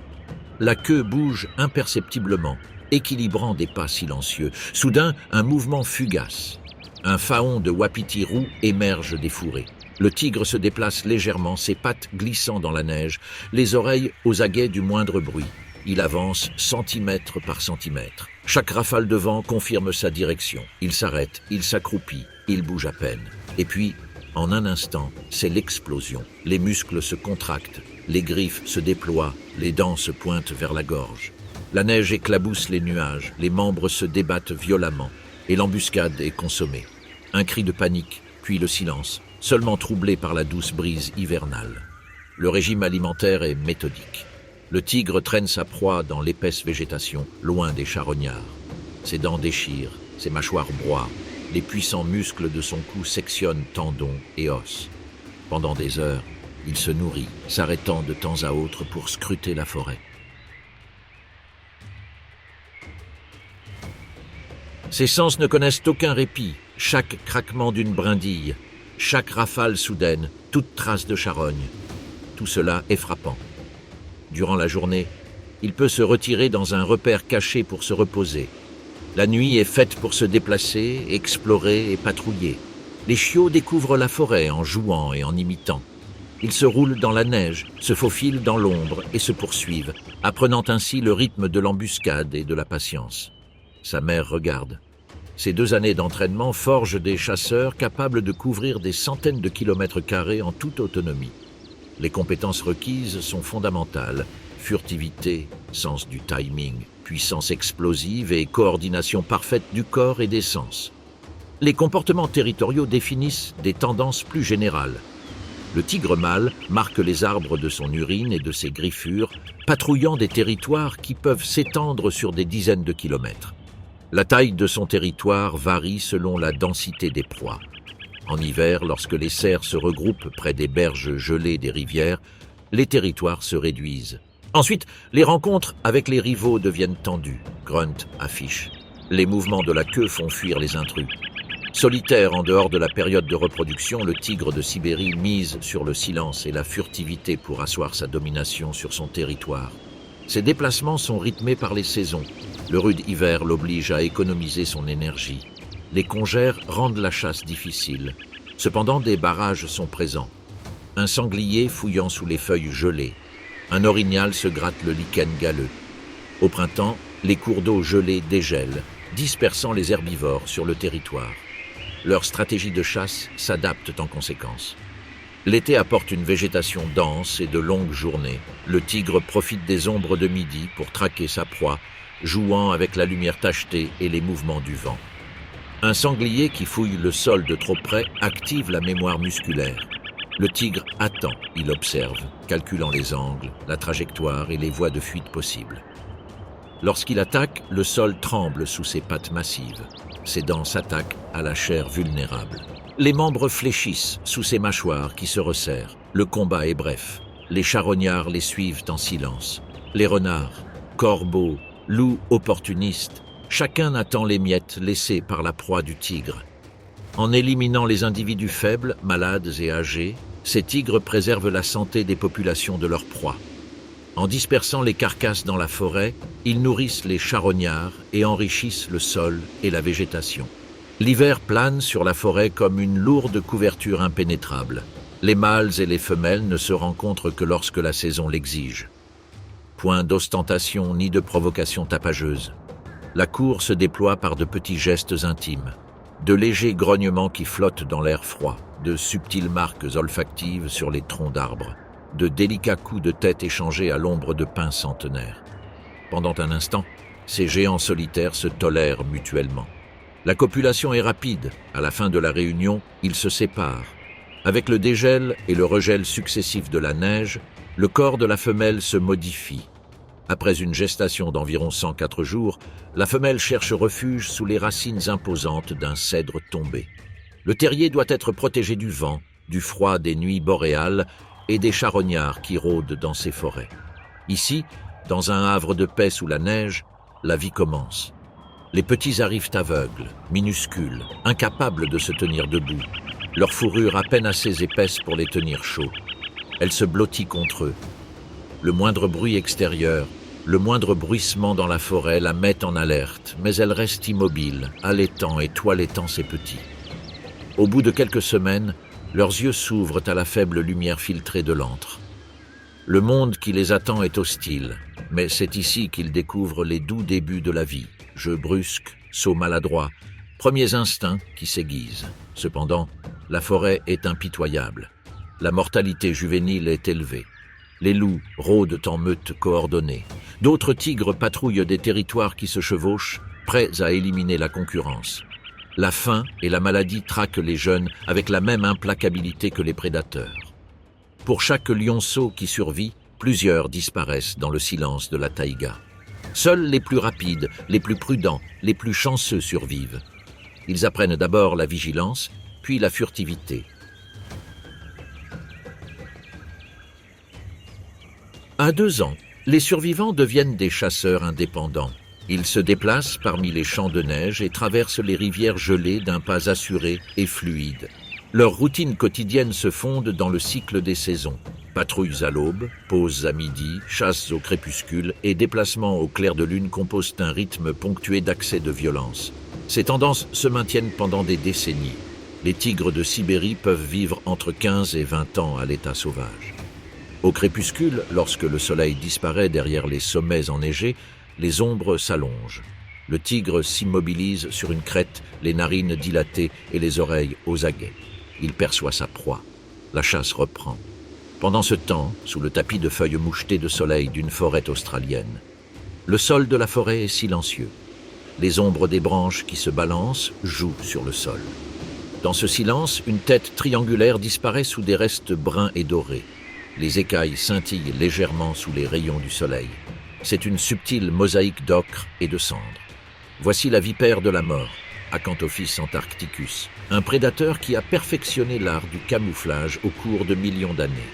La queue bouge imperceptiblement, équilibrant des pas silencieux. Soudain, un mouvement fugace. Un faon de wapiti roux émerge des fourrés. Le tigre se déplace légèrement, ses pattes glissant dans la neige, les oreilles aux aguets du moindre bruit. Il avance centimètre par centimètre. Chaque rafale de vent confirme sa direction. Il s'arrête, il s'accroupit, il bouge à peine. Et puis, en un instant, c'est l'explosion. Les muscles se contractent, les griffes se déploient, les dents se pointent vers la gorge. La neige éclabousse les nuages, les membres se débattent violemment, et l'embuscade est consommée. Un cri de panique, puis le silence, seulement troublé par la douce brise hivernale. Le régime alimentaire est méthodique. Le tigre traîne sa proie dans l'épaisse végétation, loin des charognards. Ses dents déchirent, ses mâchoires broient, les puissants muscles de son cou sectionnent tendons et os. Pendant des heures, il se nourrit, s'arrêtant de temps à autre pour scruter la forêt. Ses sens ne connaissent aucun répit, chaque craquement d'une brindille, chaque rafale soudaine, toute trace de charogne. Tout cela est frappant. Durant la journée, il peut se retirer dans un repère caché pour se reposer. La nuit est faite pour se déplacer, explorer et patrouiller. Les chiots découvrent la forêt en jouant et en imitant. Ils se roulent dans la neige, se faufilent dans l'ombre et se poursuivent, apprenant ainsi le rythme de l'embuscade et de la patience. Sa mère regarde. Ces 2 années d'entraînement forgent des chasseurs capables de couvrir des centaines de kilomètres carrés en toute autonomie. Les compétences requises sont fondamentales. Furtivité, sens du timing, puissance explosive et coordination parfaite du corps et des sens. Les comportements territoriaux définissent des tendances plus générales. Le tigre mâle marque les arbres de son urine et de ses griffures, patrouillant des territoires qui peuvent s'étendre sur des dizaines de kilomètres. La taille de son territoire varie selon la densité des proies. En hiver, lorsque les cerfs se regroupent près des berges gelées des rivières, les territoires se réduisent. Ensuite, les rencontres avec les rivaux deviennent tendues. Grunt affiche. Les mouvements de la queue font fuir les intrus. Solitaire en dehors de la période de reproduction, le tigre de Sibérie mise sur le silence et la furtivité pour asseoir sa domination sur son territoire. Ses déplacements sont rythmés par les saisons. Le rude hiver l'oblige à économiser son énergie. Les congères rendent la chasse difficile. Cependant, des barrages sont présents. Un sanglier fouillant sous les feuilles gelées. Un orignal se gratte le lichen galeux. Au printemps, les cours d'eau gelés dégèlent, dispersant les herbivores sur le territoire. Leurs stratégies de chasse s'adaptent en conséquence. L'été apporte une végétation dense et de longues journées. Le tigre profite des ombres de midi pour traquer sa proie, jouant avec la lumière tachetée et les mouvements du vent. Un sanglier qui fouille le sol de trop près active la mémoire musculaire. Le tigre attend, il observe, calculant les angles, la trajectoire et les voies de fuite possibles. Lorsqu'il attaque, le sol tremble sous ses pattes massives. Ses dents s'attaquent à la chair vulnérable. Les membres fléchissent sous ses mâchoires qui se resserrent. Le combat est bref. Les charognards les suivent en silence. Les renards, corbeaux, loups opportunistes Chacun attend les miettes laissées par la proie du tigre. En éliminant les individus faibles, malades et âgés, ces tigres préservent la santé des populations de leur proie. En dispersant les carcasses dans la forêt, ils nourrissent les charognards et enrichissent le sol et la végétation. L'hiver plane sur la forêt comme une lourde couverture impénétrable. Les mâles et les femelles ne se rencontrent que lorsque la saison l'exige. Point d'ostentation ni de provocation tapageuse. La cour se déploie par de petits gestes intimes, de légers grognements qui flottent dans l'air froid, de subtiles marques olfactives sur les troncs d'arbres, de délicats coups de tête échangés à l'ombre de pins centenaires. Pendant un instant, ces géants solitaires se tolèrent mutuellement. La copulation est rapide. À la fin de la réunion, ils se séparent. Avec le dégel et le regel successifs de la neige, le corps de la femelle se modifie. Après une gestation d'environ 104 jours, la femelle cherche refuge sous les racines imposantes d'un cèdre tombé. Le terrier doit être protégé du vent, du froid des nuits boréales et des charognards qui rôdent dans ces forêts. Ici, dans un havre de paix sous la neige, la vie commence. Les petits arrivent aveugles, minuscules, incapables de se tenir debout, leur fourrure à peine assez épaisse pour les tenir chauds. Elle se blottit contre eux. Le moindre bruit extérieur, le moindre bruissement dans la forêt la met en alerte, mais elle reste immobile, allaitant et toilettant ses petits. Au bout de quelques semaines, leurs yeux s'ouvrent à la faible lumière filtrée de l'antre. Le monde qui les attend est hostile, mais c'est ici qu'ils découvrent les doux débuts de la vie. Jeux brusques, sauts maladroits, premiers instincts qui s'aiguisent. Cependant, la forêt est impitoyable. La mortalité juvénile est élevée. Les loups rôdent en meute coordonnée. D'autres tigres patrouillent des territoires qui se chevauchent, prêts à éliminer la concurrence. La faim et la maladie traquent les jeunes avec la même implacabilité que les prédateurs. Pour chaque lionceau qui survit, plusieurs disparaissent dans le silence de la taïga. Seuls les plus rapides, les plus prudents, les plus chanceux survivent. Ils apprennent d'abord la vigilance, puis la furtivité. À 2 ans, les survivants deviennent des chasseurs indépendants. Ils se déplacent parmi les champs de neige et traversent les rivières gelées d'un pas assuré et fluide. Leurs routines quotidiennes se fondent dans le cycle des saisons. Patrouilles à l'aube, pauses à midi, chasses au crépuscule et déplacements au clair de lune composent un rythme ponctué d'accès de violence. Ces tendances se maintiennent pendant des décennies. Les tigres de Sibérie peuvent vivre entre 15 et 20 ans à l'état sauvage. Au crépuscule, lorsque le soleil disparaît derrière les sommets enneigés, les ombres s'allongent. Le tigre s'immobilise sur une crête, les narines dilatées et les oreilles aux aguets. Il perçoit sa proie. La chasse reprend. Pendant ce temps, sous le tapis de feuilles mouchetées de soleil d'une forêt australienne, le sol de la forêt est silencieux. Les ombres des branches qui se balancent jouent sur le sol. Dans ce silence, une tête triangulaire disparaît sous des restes bruns et dorés. Les écailles scintillent légèrement sous les rayons du soleil. C'est une subtile mosaïque d'ocre et de cendres. Voici la vipère de la mort, Acanthopsis antarcticus, un prédateur qui a perfectionné l'art du camouflage au cours de millions d'années.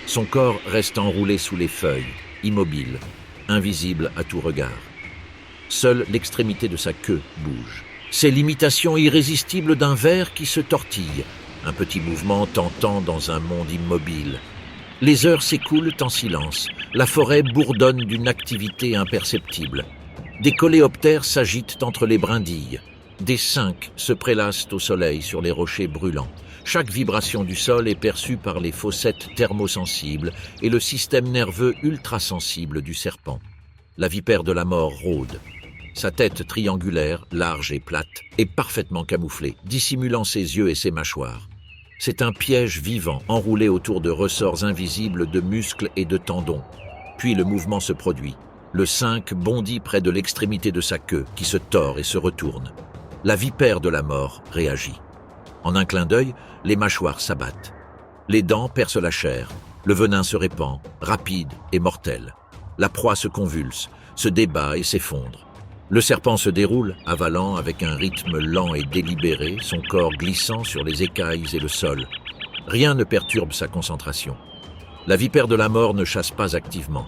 Son corps reste enroulé sous les feuilles, immobile, invisible à tout regard. Seule l'extrémité de sa queue bouge. C'est l'imitation irrésistible d'un ver qui se tortille, un petit mouvement tentant dans un monde immobile. Les heures s'écoulent en silence. La forêt bourdonne d'une activité imperceptible. Des coléoptères s'agitent entre les brindilles. Des cinques se prélassent au soleil sur les rochers brûlants. Chaque vibration du sol est perçue par les fossettes thermosensibles et le système nerveux ultrasensible du serpent. La vipère de la mort rôde. Sa tête triangulaire, large et plate, est parfaitement camouflée, dissimulant ses yeux et ses mâchoires. C'est un piège vivant, enroulé autour de ressorts invisibles de muscles et de tendons. Puis le mouvement se produit. Le cinq bondit près de l'extrémité de sa queue, qui se tord et se retourne. La vipère de la mort réagit. En un clin d'œil, les mâchoires s'abattent. Les dents percent la chair. Le venin se répand, rapide et mortel. La proie se convulse, se débat et s'effondre. Le serpent se déroule, avalant avec un rythme lent et délibéré, son corps glissant sur les écailles et le sol. Rien ne perturbe sa concentration. La vipère de la mort ne chasse pas activement.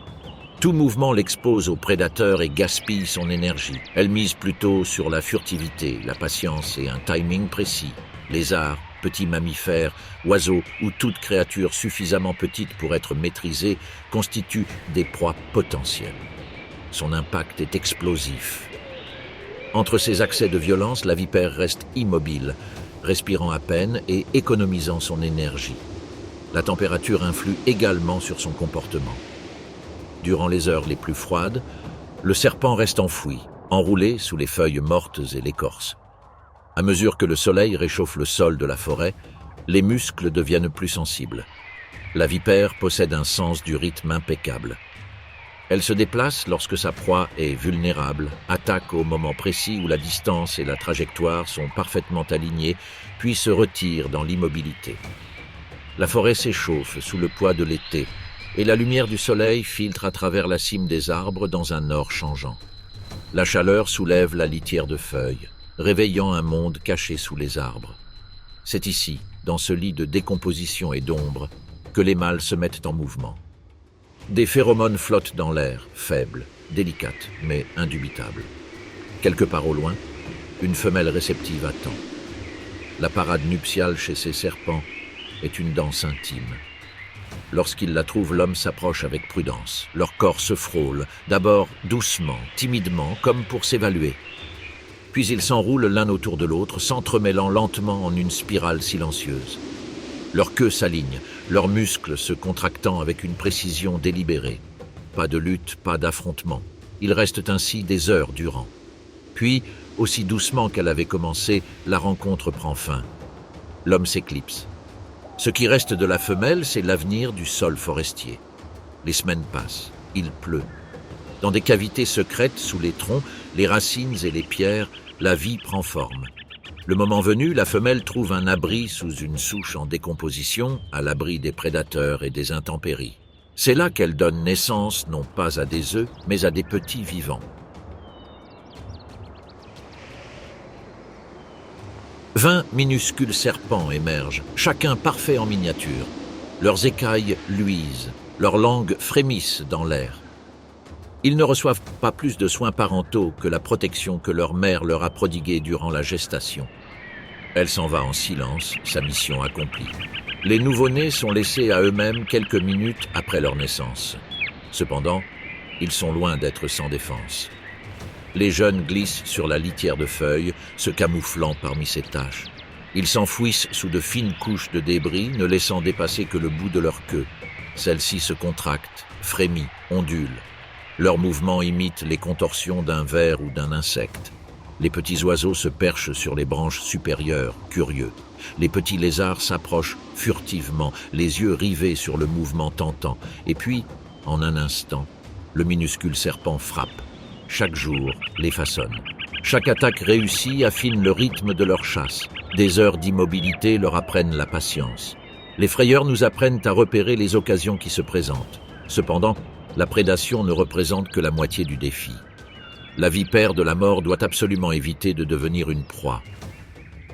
Tout mouvement l'expose au prédateur et gaspille son énergie. Elle mise plutôt sur la furtivité, la patience et un timing précis. Lézards, petits mammifères, oiseaux ou toute créature suffisamment petite pour être maîtrisée constituent des proies potentielles. Son impact est explosif. Entre ses accès de violence, la vipère reste immobile, respirant à peine et économisant son énergie. La température influe également sur son comportement. Durant les heures les plus froides, le serpent reste enfoui, enroulé sous les feuilles mortes et l'écorce. À mesure que le soleil réchauffe le sol de la forêt, les muscles deviennent plus sensibles. La vipère possède un sens du rythme impeccable. Elle se déplace lorsque sa proie est vulnérable, attaque au moment précis où la distance et la trajectoire sont parfaitement alignées, puis se retire dans l'immobilité. La forêt s'échauffe sous le poids de l'été, et la lumière du soleil filtre à travers la cime des arbres dans un or changeant. La chaleur soulève la litière de feuilles, réveillant un monde caché sous les arbres. C'est ici, dans ce lit de décomposition et d'ombre, que les mâles se mettent en mouvement. Des phéromones flottent dans l'air, faibles, délicates, mais indubitables. Quelque part au loin, une femelle réceptive attend. La parade nuptiale chez ces serpents est une danse intime. Lorsqu'il la trouve, l'homme s'approche avec prudence. Leur corps se frôle, d'abord doucement, timidement, comme pour s'évaluer. Puis ils s'enroulent l'un autour de l'autre, s'entremêlant lentement en une spirale silencieuse. Leur queue s'aligne, leurs muscles se contractant avec une précision délibérée. Pas de lutte, pas d'affrontement. Ils restent ainsi des heures durant. Puis, aussi doucement qu'elle avait commencé, la rencontre prend fin. L'homme s'éclipse. Ce qui reste de la femelle, c'est l'avenir du sol forestier. Les semaines passent, il pleut. Dans des cavités secrètes sous les troncs, les racines et les pierres, la vie prend forme. Le moment venu, la femelle trouve un abri sous une souche en décomposition, à l'abri des prédateurs et des intempéries. C'est là qu'elle donne naissance non pas à des œufs, mais à des petits vivants. 20 minuscules serpents émergent, chacun parfait en miniature. Leurs écailles luisent, leurs langues frémissent dans l'air. Ils ne reçoivent pas plus de soins parentaux que la protection que leur mère leur a prodiguée durant la gestation. Elle s'en va en silence, sa mission accomplie. Les nouveau-nés sont laissés à eux-mêmes quelques minutes après leur naissance. Cependant, ils sont loin d'être sans défense. Les jeunes glissent sur la litière de feuilles, se camouflant parmi ces taches. Ils s'enfouissent sous de fines couches de débris, ne laissant dépasser que le bout de leur queue. Celle-ci se contracte, frémit, ondule. Leurs mouvements imitent les contorsions d'un ver ou d'un insecte. Les petits oiseaux se perchent sur les branches supérieures, curieux. Les petits lézards s'approchent furtivement, les yeux rivés sur le mouvement tentant. Et puis, en un instant, le minuscule serpent frappe. Chaque jour les façonne. Chaque attaque réussie affine le rythme de leur chasse. Des heures d'immobilité leur apprennent la patience. Les frayeurs nous apprennent à repérer les occasions qui se présentent. Cependant, la prédation ne représente que la moitié du défi. La vipère de la mort doit absolument éviter de devenir une proie.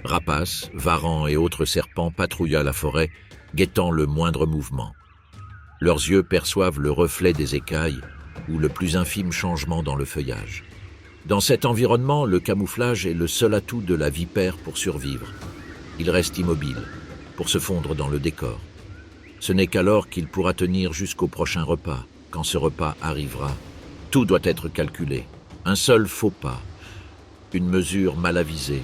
Rapaces, varans et autres serpents patrouillent à la forêt, guettant le moindre mouvement. Leurs yeux perçoivent le reflet des écailles ou le plus infime changement dans le feuillage. Dans cet environnement, le camouflage est le seul atout de la vipère pour survivre. Il reste immobile, pour se fondre dans le décor. Ce n'est qu'alors qu'il pourra tenir jusqu'au prochain repas. Quand ce repas arrivera, tout doit être calculé. Un seul faux pas, une mesure mal avisée,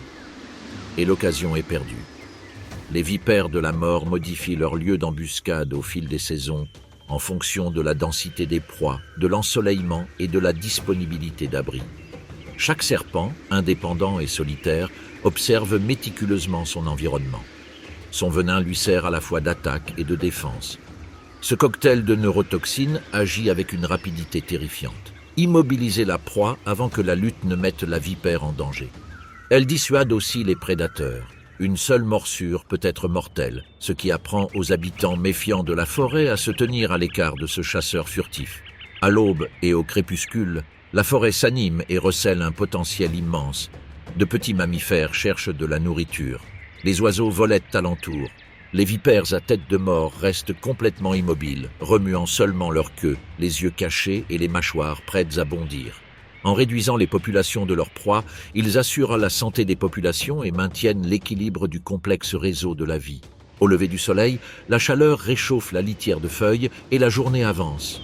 et l'occasion est perdue. Les vipères de la mort modifient leur lieu d'embuscade au fil des saisons, en fonction de la densité des proies, de l'ensoleillement et de la disponibilité d'abri. Chaque serpent, indépendant et solitaire, observe méticuleusement son environnement. Son venin lui sert à la fois d'attaque et de défense. Ce cocktail de neurotoxines agit avec une rapidité terrifiante. Immobiliser la proie avant que la lutte ne mette la vipère en danger. Elle dissuade aussi les prédateurs. Une seule morsure peut être mortelle, ce qui apprend aux habitants méfiants de la forêt à se tenir à l'écart de ce chasseur furtif. À l'aube et au crépuscule, la forêt s'anime et recèle un potentiel immense. De petits mammifères cherchent de la nourriture. Les oiseaux volettent alentour. Les vipères à tête de mort restent complètement immobiles, remuant seulement leur queue, les yeux cachés et les mâchoires prêtes à bondir. En réduisant les populations de leur proie, ils assurent la santé des populations et maintiennent l'équilibre du complexe réseau de la vie. Au lever du soleil, la chaleur réchauffe la litière de feuilles et la journée avance.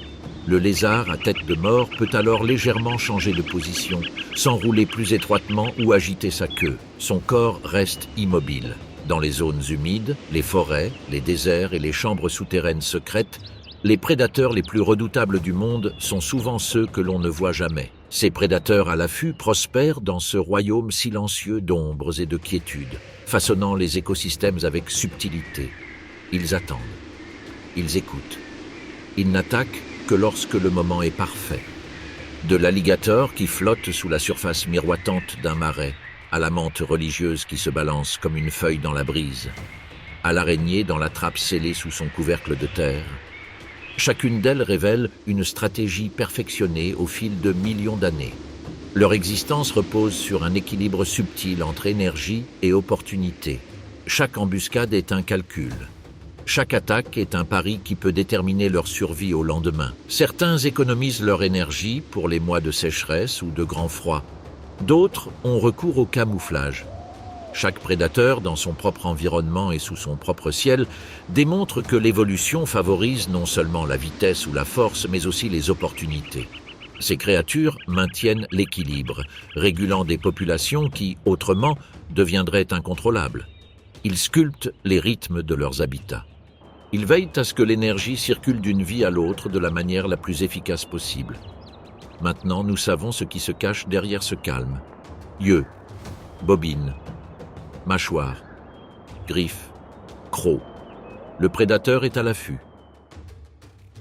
Le lézard à tête de mort peut alors légèrement changer de position, s'enrouler plus étroitement ou agiter sa queue. Son corps reste immobile. Dans les zones humides, les forêts, les déserts et les chambres souterraines secrètes, les prédateurs les plus redoutables du monde sont souvent ceux que l'on ne voit jamais. Ces prédateurs à l'affût prospèrent dans ce royaume silencieux d'ombres et de quiétude, façonnant les écosystèmes avec subtilité. Ils attendent. Ils écoutent. Ils n'attaquent que lorsque le moment est parfait. De l'alligator qui flotte sous la surface miroitante d'un marais, à la menthe religieuse qui se balance comme une feuille dans la brise, à l'araignée dans la trappe scellée sous son couvercle de terre. Chacune d'elles révèle une stratégie perfectionnée au fil de millions d'années. Leur existence repose sur un équilibre subtil entre énergie et opportunité. Chaque embuscade est un calcul. Chaque attaque est un pari qui peut déterminer leur survie au lendemain. Certains économisent leur énergie pour les mois de sécheresse ou de grand froid. D'autres ont recours au camouflage. Chaque prédateur, dans son propre environnement et sous son propre ciel, démontre que l'évolution favorise non seulement la vitesse ou la force, mais aussi les opportunités. Ces créatures maintiennent l'équilibre, régulant des populations qui, autrement, deviendraient incontrôlables. Ils sculptent les rythmes de leurs habitats. Ils veillent à ce que l'énergie circule d'une vie à l'autre de la manière la plus efficace possible. Maintenant, nous savons ce qui se cache derrière ce calme. Yeux, bobines, mâchoires, griffes, crocs. Le prédateur est à l'affût.